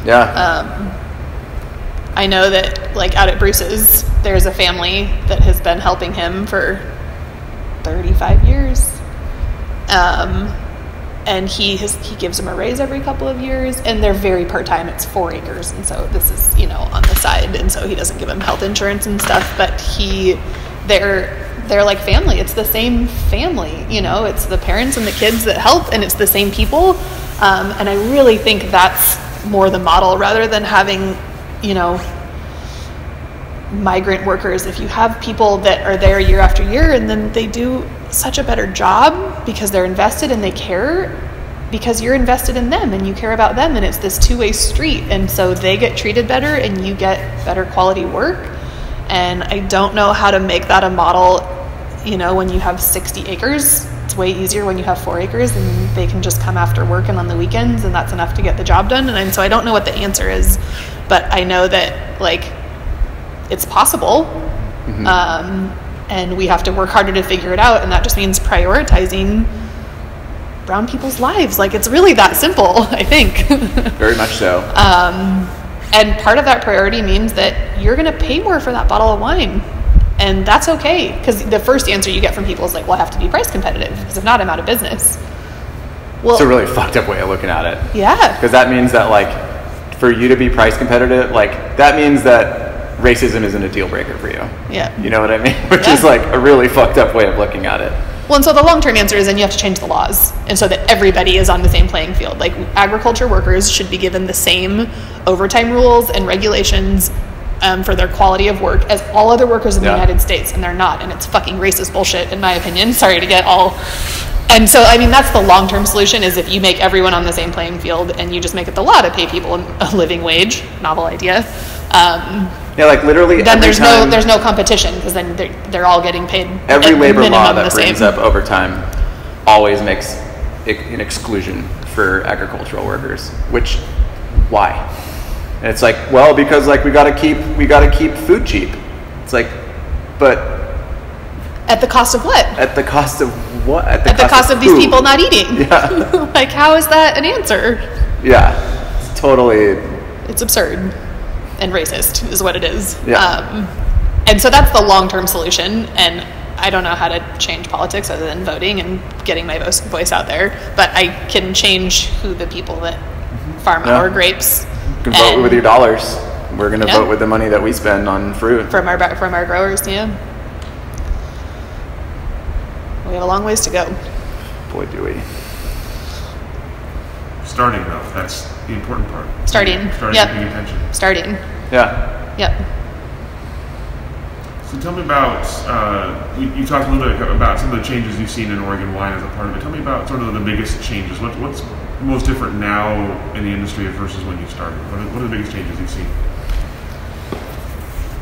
Yeah. I know that, like, out at Bruce's, there's a family that has been helping him for 35 years. And he gives them a raise every couple of years, and they're very part-time. It's 4 acres, and so this is, you know, on the side, and so he doesn't give them health insurance and stuff, but they're like family. It's the same family, you know, it's the parents and the kids that help, and it's the same people. And I really think that's more the model, rather than having, you know, migrant workers. If you have people that are there year after year, and then they do such a better job because they're invested and they care, because you're invested in them and you care about them, and it's this two-way street, and so they get treated better and you get better quality work. And I don't know how to make that a model, you know, when you have 60 acres. It's way easier when you have 4 acres and they can just come after work and on the weekends, and that's enough to get the job done. And so I don't know what the answer is, but I know that, like, it's possible. Mm-hmm. And we have to work harder to figure it out, and that just means prioritizing brown people's lives. Like, it's really that simple, I think. Very much so. And part of that priority means that you're going to pay more for that bottle of wine. And that's okay, because the first answer you get from people is like, well, I have to be price competitive, because if not, I'm out of business. Well, it's a really fucked up way of looking at it. Yeah. Because that means that, like, for you to be price competitive, like, that means that racism isn't a deal breaker for you. Yeah. You know what I mean? Which is like a really fucked up way of looking at it. Well, and so the long-term answer is then you have to change the laws, and so that everybody is on the same playing field. Like, agriculture workers should be given the same overtime rules and regulations for their quality of work as all other workers in the United States, and they're not, and it's fucking racist bullshit, in my opinion. Sorry to get all... And so, I mean, that's the long-term solution, is if you make everyone on the same playing field and you just make it the law to pay people a living wage. Novel idea. Yeah, like literally then there's no competition, because then they're all getting paid every labor law that brings up overtime always makes an exclusion for agricultural workers. Which, why? And it's like, well, because like we gotta keep food cheap. It's like, but at the cost of what? At the cost of what? At the cost of these people not eating. Yeah. Like, how is that an answer? Yeah, it's totally. It's absurd. And racist is what it is. Yeah. And so that's the long-term solution, and I don't know how to change politics other than voting and getting my voice out there, but I can change who the people that farm our grapes. You can vote with your dollars. We're going to vote with the money that we spend on fruit. From our growers, yeah. We have a long ways to go. Boy, do we. Starting, though, that's the important part. Starting Yep. Paying attention. Starting. Yeah. Yep. So tell me about, you talked a little bit about some of the changes you've seen in Oregon wine as a part of it. Tell me about sort of the biggest changes. What's most different now in the industry versus when you started? What are the biggest changes you've seen?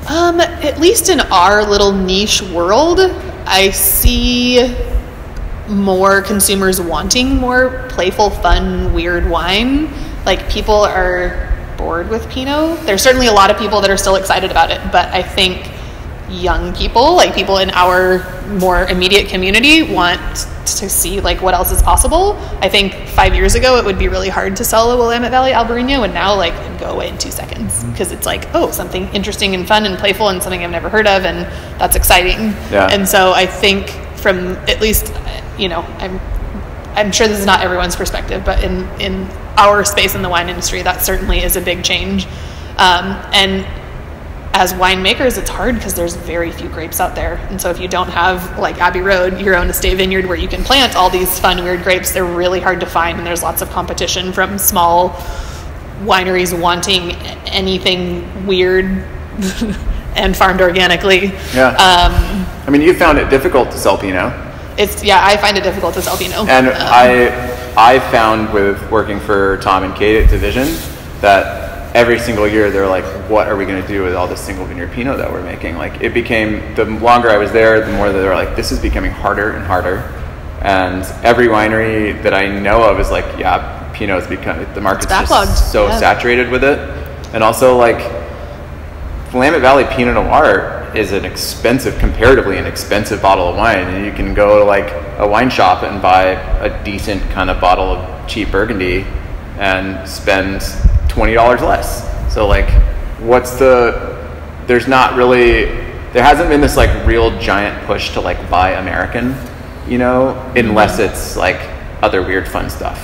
At least in our little niche world, I see more consumers wanting more playful, fun, weird wine. Like, people are bored with Pinot. There's certainly a lot of people that are still excited about it, but I think young people, like people in our more immediate community, want to see like what else is possible. I think 5 years ago it would be really hard to sell a Willamette Valley Albarino, and now like it'd go away in 2 seconds, because it's like, oh, something interesting and fun and playful and something I've never heard of, and that's exciting. Yeah. And so I think, from at least, you know, I'm sure this is not everyone's perspective, but in our space in the wine industry, that certainly is a big change. And as winemakers, it's hard because there's very few grapes out there. And so if you don't have, like Abbey Road, your own estate vineyard where you can plant all these fun, weird grapes, they're really hard to find. And there's lots of competition from small wineries wanting anything weird and farmed organically. Yeah. I mean, you found it difficult to sell Pinot. I find it difficult to sell Pinot. And I found with working for Tom and Kate at Division that every single year they're like, what are we going to do with all this single vineyard Pinot that we're making? Like, it became, the longer I was there, the more that they're like, this is becoming harder and harder. And every winery that I know of is like, yeah, Pinot's become, the market's just so saturated with it. And also, like, Willamette Valley Pinot Noir is comparatively an expensive bottle of wine. And you can go to like a wine shop and buy a decent kind of bottle of cheap Burgundy and spend $20 less. So like, there hasn't been this like real giant push to like buy American, you know, unless it's like other weird fun stuff.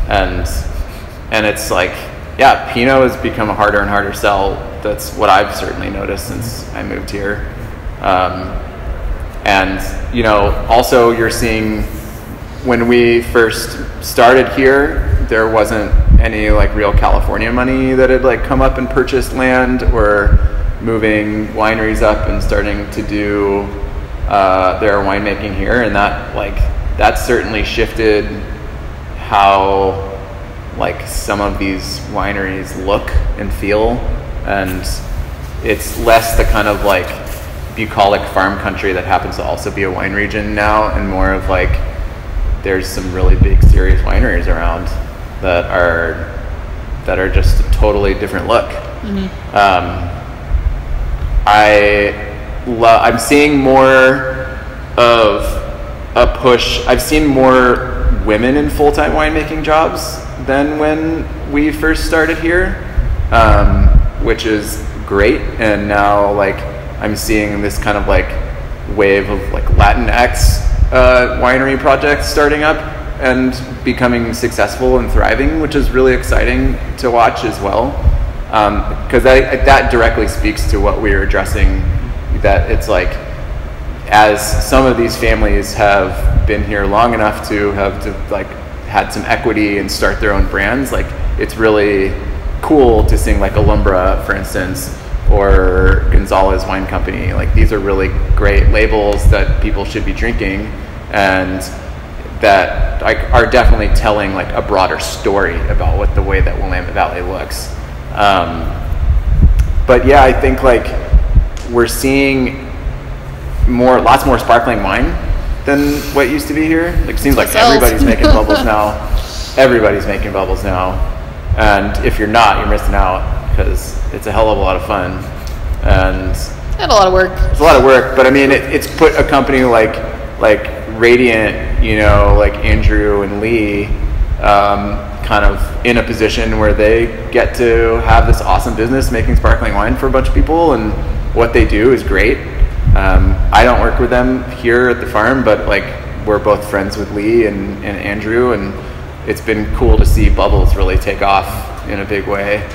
And it's like, yeah, Pinot has become a harder and harder sell. That's what I've certainly noticed since I moved here. And, you know, also you're seeing, when we first started here, there wasn't any like real California money that had like come up and purchased land or moving wineries up and starting to do their winemaking here. And that certainly shifted how like some of these wineries look and feel, and it's less the kind of like bucolic farm country that happens to also be a wine region now, and more of like there's some really big serious wineries around that are just a totally different look. I'm seeing more of a push. I've seen more women in full-time winemaking jobs than when we first started here, which is great. And now like I'm seeing this kind of like wave of like Latinx winery projects starting up and becoming successful and thriving, which is really exciting to watch as well, because that directly speaks to what we were addressing, that it's like, as some of these families have been here long enough to have like had some equity and start their own brands, like it's really cool to sing like Alumbra, for instance, or Gonzalez Wine Company. Like, these are really great labels that people should be drinking, and that like are definitely telling like a broader story about what the way that Willamette Valley looks. But yeah, I think like we're seeing lots more sparkling wine than what used to be here. Like, it seems like everybody's making bubbles now. Everybody's making bubbles now. And if you're not, you're missing out, because it's a hell of a lot of fun. And a lot of work. It's a lot of work, but I mean, it's put a company like Radiant, you know, like Andrew and Lee, kind of in a position where they get to have this awesome business making sparkling wine for a bunch of people, and what they do is great. I don't work with them here at the farm, but like we're both friends with Lee and Andrew, and it's been cool to see Bubbles really take off in a big way.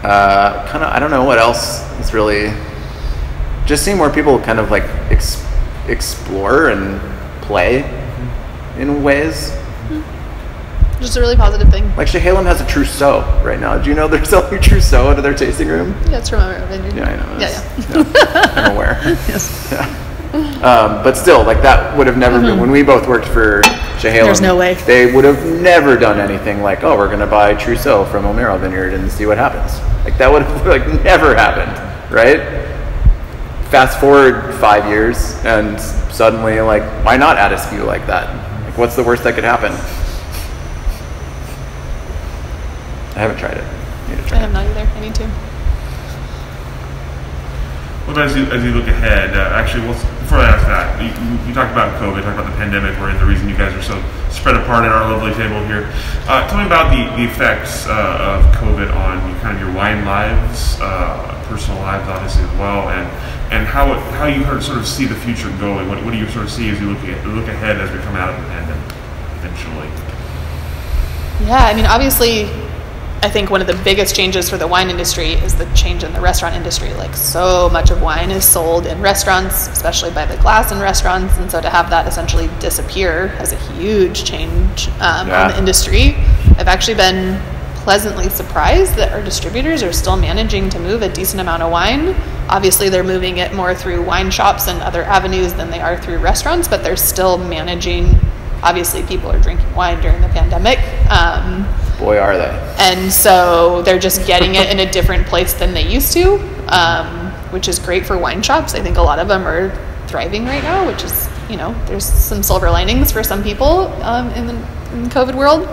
I don't know what else is really, just seeing more people kind of like explore and play in ways. Just a really positive thing. Like Chehalem has a Trousseau right now. Do you know they're selling a Trousseau into their tasting room? Yeah, it's from our vineyard. Yeah, I know. Yeah. I'm aware. Yes. Yeah. But still, like that would have never been, when we both worked for Chehalem. There's no way. They would have never done anything like, oh, we're going to buy Trousseau from O'Merrill Vineyard and see what happens. Like, that would have like never happened, right? Fast forward 5 years and suddenly, like, why not add a SKU like that? Like, what's the worst that could happen? I haven't tried it. I have not either. I need to. Well, as you look ahead, actually, well, before I ask that, you talked about COVID, talked about the pandemic, and the reason you guys are so spread apart at our lovely table here. Tell me about the effects of COVID on kind of your wine lives, personal lives, obviously, as well, and how you sort of see the future going. What do you sort of see as you look ahead as we come out of the pandemic eventually? Yeah, I mean, obviously, I think one of the biggest changes for the wine industry is the change in the restaurant industry. Like, so much of wine is sold in restaurants, especially by the glass in restaurants, and so to have that essentially disappear has a huge change on the industry. I've actually been pleasantly surprised that our distributors are still managing to move a decent amount of wine. Obviously, they're moving it more through wine shops and other avenues than they are through restaurants, but they're still managing. Obviously, people are drinking wine during the pandemic. Boy, are they. And so they're just getting it in a different place than they used to, which is great for wine shops. I think a lot of them are thriving right now, which is, there's some silver linings for some people in the COVID world.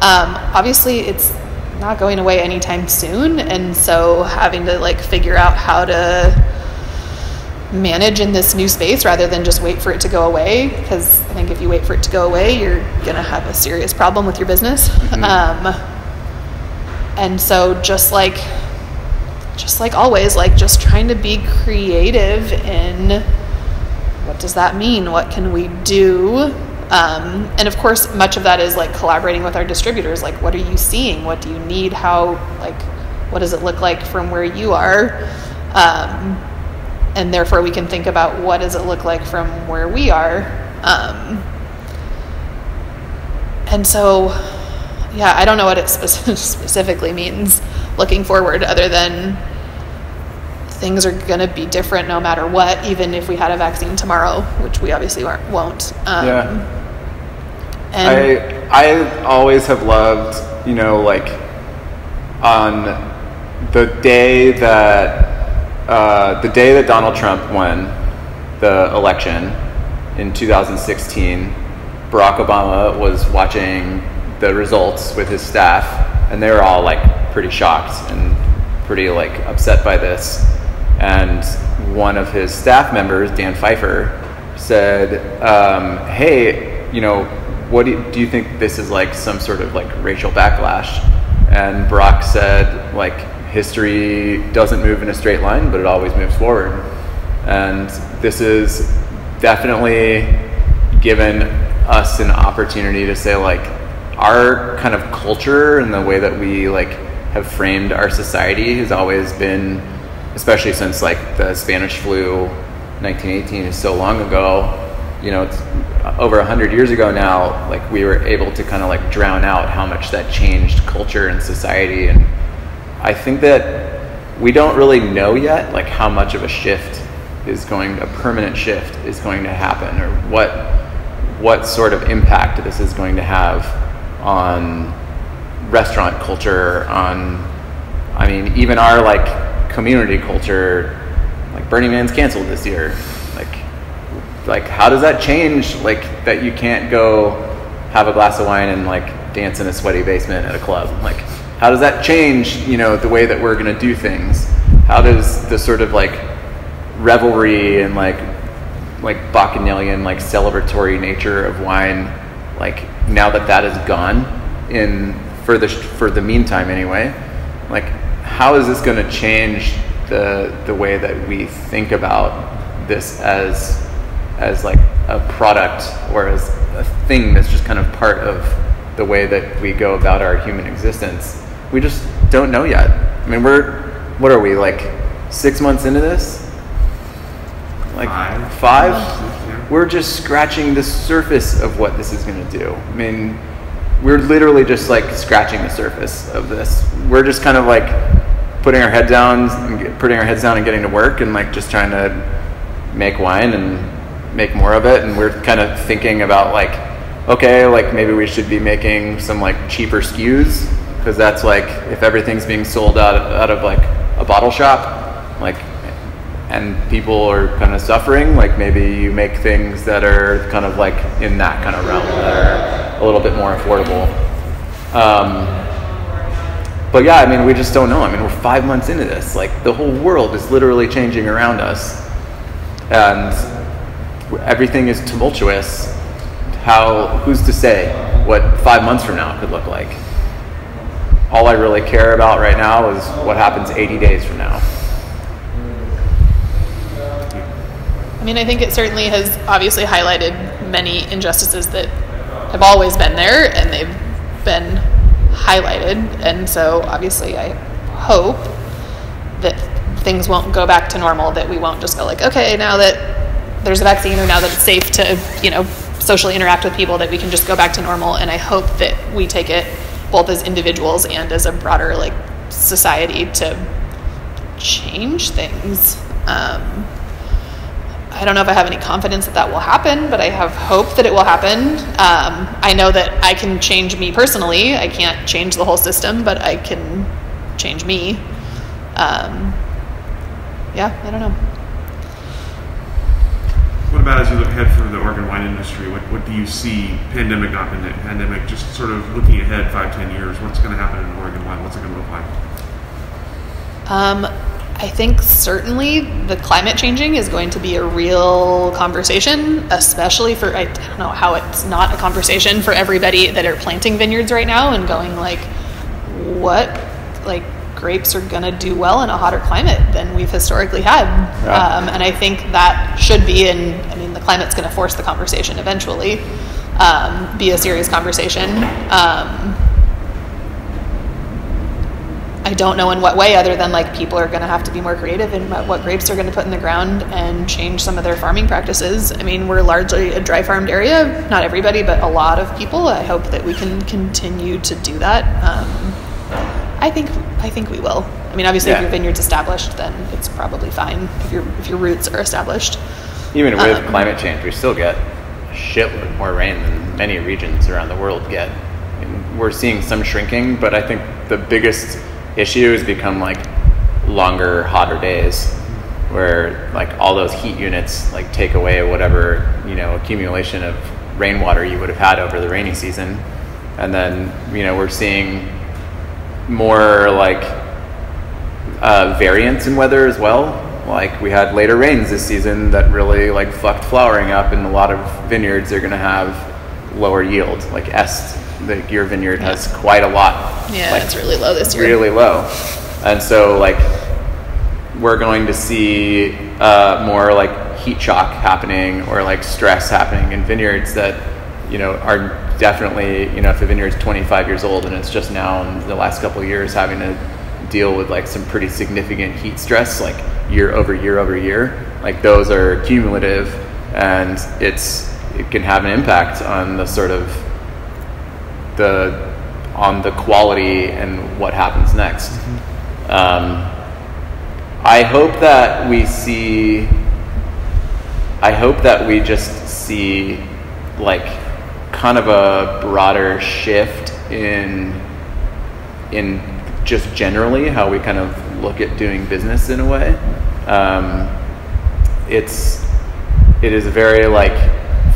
Obviously, it's not going away anytime soon, and so having to figure out how to manage in this new space rather than just wait for it to go away, because I think if you wait for it to go away, you're gonna have a serious problem with your business. And so just like always, just trying to be creative in what does that mean, what can we do, and of course much of that is collaborating with our distributors. What are you seeing, what do you need, how what does it look like from where you are, and therefore we can think about what does it look like from where we are. And so, yeah, I don't know what it specifically means looking forward, other than things are going to be different no matter what, even if we had a vaccine tomorrow, which we obviously won't. And I always have loved, on the day that Donald Trump won the election in 2016, Barack Obama was watching the results with his staff, and they were all pretty shocked and pretty upset by this. And one of his staff members, Dan Pfeiffer, said, hey, what do you think this is some sort of racial backlash? And Barack said, history doesn't move in a straight line, but it always moves forward. And this is definitely given us an opportunity to say our kind of culture and the way that we have framed our society has always been, especially since the Spanish flu 1918 is so long ago, it's over 100 years ago now, we were able to kind of drown out how much that changed culture and society. And I think that we don't really know yet how much of a permanent shift is going to happen, or what sort of impact this is going to have on restaurant culture, even our community culture. Burning Man's canceled this year. How does that change that you can't go have a glass of wine and dance in a sweaty basement at a club? How does that change the way that we're going to do things? How does the sort of revelry and bacchanalian celebratory nature of wine, now that is gone for the meantime anyway, how is this going to change the way that we think about this as a product, or as a thing that's just kind of part of the way that we go about our human existence? We just don't know yet. What are we, 6 months into this? Five? Yeah. We're just scratching the surface of what this is going to do. We're literally just scratching the surface of this. We're just kind of putting our heads down and getting to work, and just trying to make wine and make more of it. And we're kind of thinking about okay, maybe we should be making some cheaper SKUs, because that's if everything's being sold out of a bottle shop, and people are kind of suffering, maybe you make things that are kind of in that kind of realm, that are a little bit more affordable. But yeah, we just don't know. We're 5 months into this. The whole world is literally changing around us, and everything is tumultuous. Who's to say what 5 months from now could look like? All I really care about right now is what happens 80 days from now. I think it certainly has obviously highlighted many injustices that have always been there, and they've been highlighted. And so obviously I hope that things won't go back to normal, that we won't just go okay, now that there's a vaccine, or now that it's safe to, socially interact with people, that we can just go back to normal. And I hope that we take it both as individuals and as a broader society to change things. I don't know if I have any confidence that will happen, but I have hope that it will happen. I know that I can change me personally. I can't change the whole system, but I can change me. Yeah, I don't know. What about as you look ahead for the Oregon wine industry? What do you see, pandemic, not pandemic, just sort of looking ahead 5-10 years, what's going to happen in Oregon wine? What's it going to look like? I think certainly the climate changing is going to be a real conversation, especially for, I don't know how it's not a conversation for everybody that are planting vineyards right now and going like, what, like, grapes are going to do well in a hotter climate than we've historically had. Yeah. And I think that should be, the climate's going to force the conversation eventually, be a serious conversation. I don't know in what way, other than like people are going to have to be more creative in what grapes they're going to put in the ground and change some of their farming practices. I mean, we're largely a dry farmed area, not everybody, but a lot of people. I hope that we can continue to do that. I think we will. I mean, obviously, if your vineyard's established, then it's probably fine if your roots are established. Even with climate change, we still get a shitload more rain than many regions around the world get. I mean, we're seeing some shrinking, but I think the biggest issue has become like longer, hotter days, where like all those heat units like take away whatever accumulation of rainwater you would have had over the rainy season, and then we're seeing more like variance in weather as well. Like we had later rains this season that really like fucked flowering up, and a lot of vineyards are going to have lower yield. Like your vineyard has quite a lot. Yeah, like, it's really low this year. Really low, and so like we're going to see more like heat shock happening or like stress happening in vineyards that are definitely if the vineyard's 25 years old and it's just now in the last couple of years having to deal with like some pretty significant heat stress like year over year over year, like those are cumulative, and it can have an impact on the sort of on the quality and what happens next. I hope that we just see like kind of a broader shift in just generally how we kind of look at doing business in a way. It is very like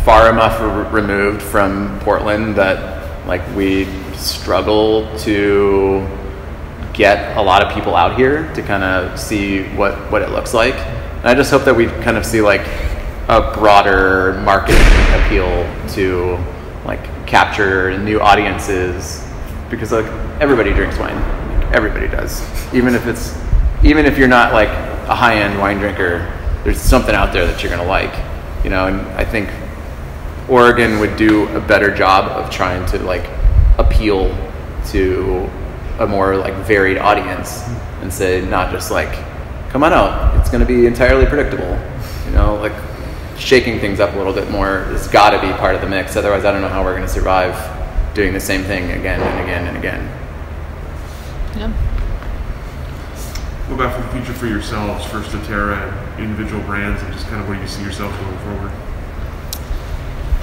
far enough removed from Portland that like we struggle to get a lot of people out here to kind of see what it looks like. And I just hope that we kind of see like a broader marketing appeal to like capture new audiences, because like everybody drinks wine. Everybody does. Even if you're not like a high-end wine drinker, there's something out there that you're gonna like, and I think Oregon would do a better job of trying to like appeal to a more like varied audience and say not just like, come on out, it's gonna be entirely predictable, like shaking things up a little bit more has got to be part of the mix. Otherwise, I don't know how we're going to survive doing the same thing again and again and again. Yeah. What about for the future for yourselves, for Statera and individual brands, and just kind of where you see yourselves going forward?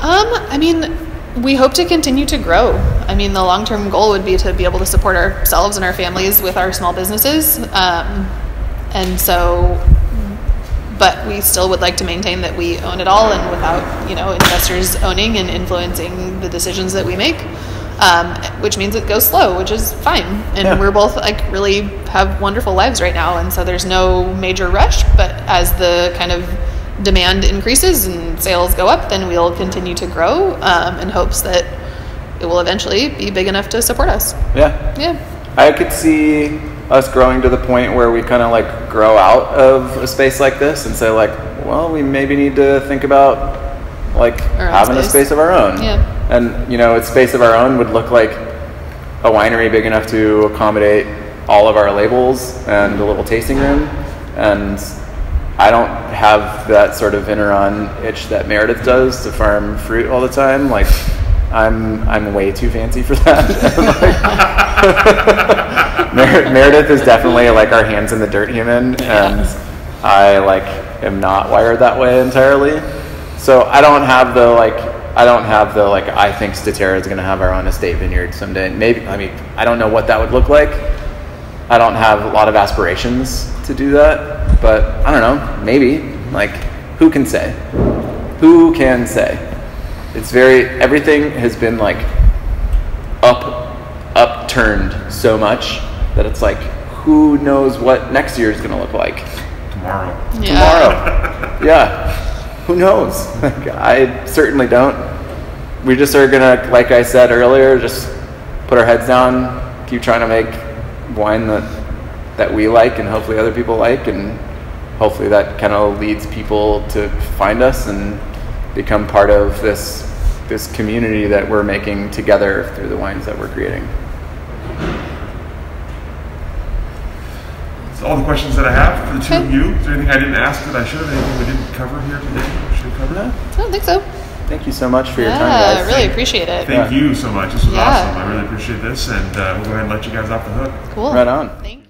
I mean, we hope to continue to grow. I mean, the long-term goal would be to be able to support ourselves and our families with our small businesses. And so, but we still would like to maintain that we own it all, and without, investors owning and influencing the decisions that we make, which means it goes slow, which is fine. And we're both like really have wonderful lives right now. And so there's no major rush, but as the kind of demand increases and sales go up, then we'll continue to grow in hopes that it will eventually be big enough to support us. Yeah. I could see us growing to the point where we kind of like grow out of a space like this and say like, well, we maybe need to think about like having a space of our own. Yeah. And a space of our own would look like a winery big enough to accommodate all of our labels and a little tasting room. And I don't have that sort of in-or-on itch that Meredith does to farm fruit all the time. Like I'm way too fancy for that. Meredith is definitely like our hands in the dirt human, and I like am not wired that way entirely. So I don't have the I think Statera is going to have our own estate vineyard someday. Maybe, I mean, I don't know what that would look like. I don't have a lot of aspirations to do that, but I don't know, maybe. Like, who can say? Who can say? It's everything has been like upturned so much that it's like, who knows what next year is going to look like? Tomorrow. Yeah. Who knows? I certainly don't. We just are gonna, like I said earlier, just put our heads down, keep trying to make wine that we like and hopefully other people like, and hopefully that kind of leads people to find us and become part of this community that we're making together through the wines that we're creating. That's all the questions that I have for the two of you. Is there anything I didn't ask that I should have? Anything we didn't cover here today? We should have covered that? I don't think so. Thank you so much for your time, Yeah, guys. I really appreciate it. Thank you so much. This was Yeah. awesome. I really appreciate this, and we'll go ahead and let you guys off the hook. Cool. Right on. Thanks.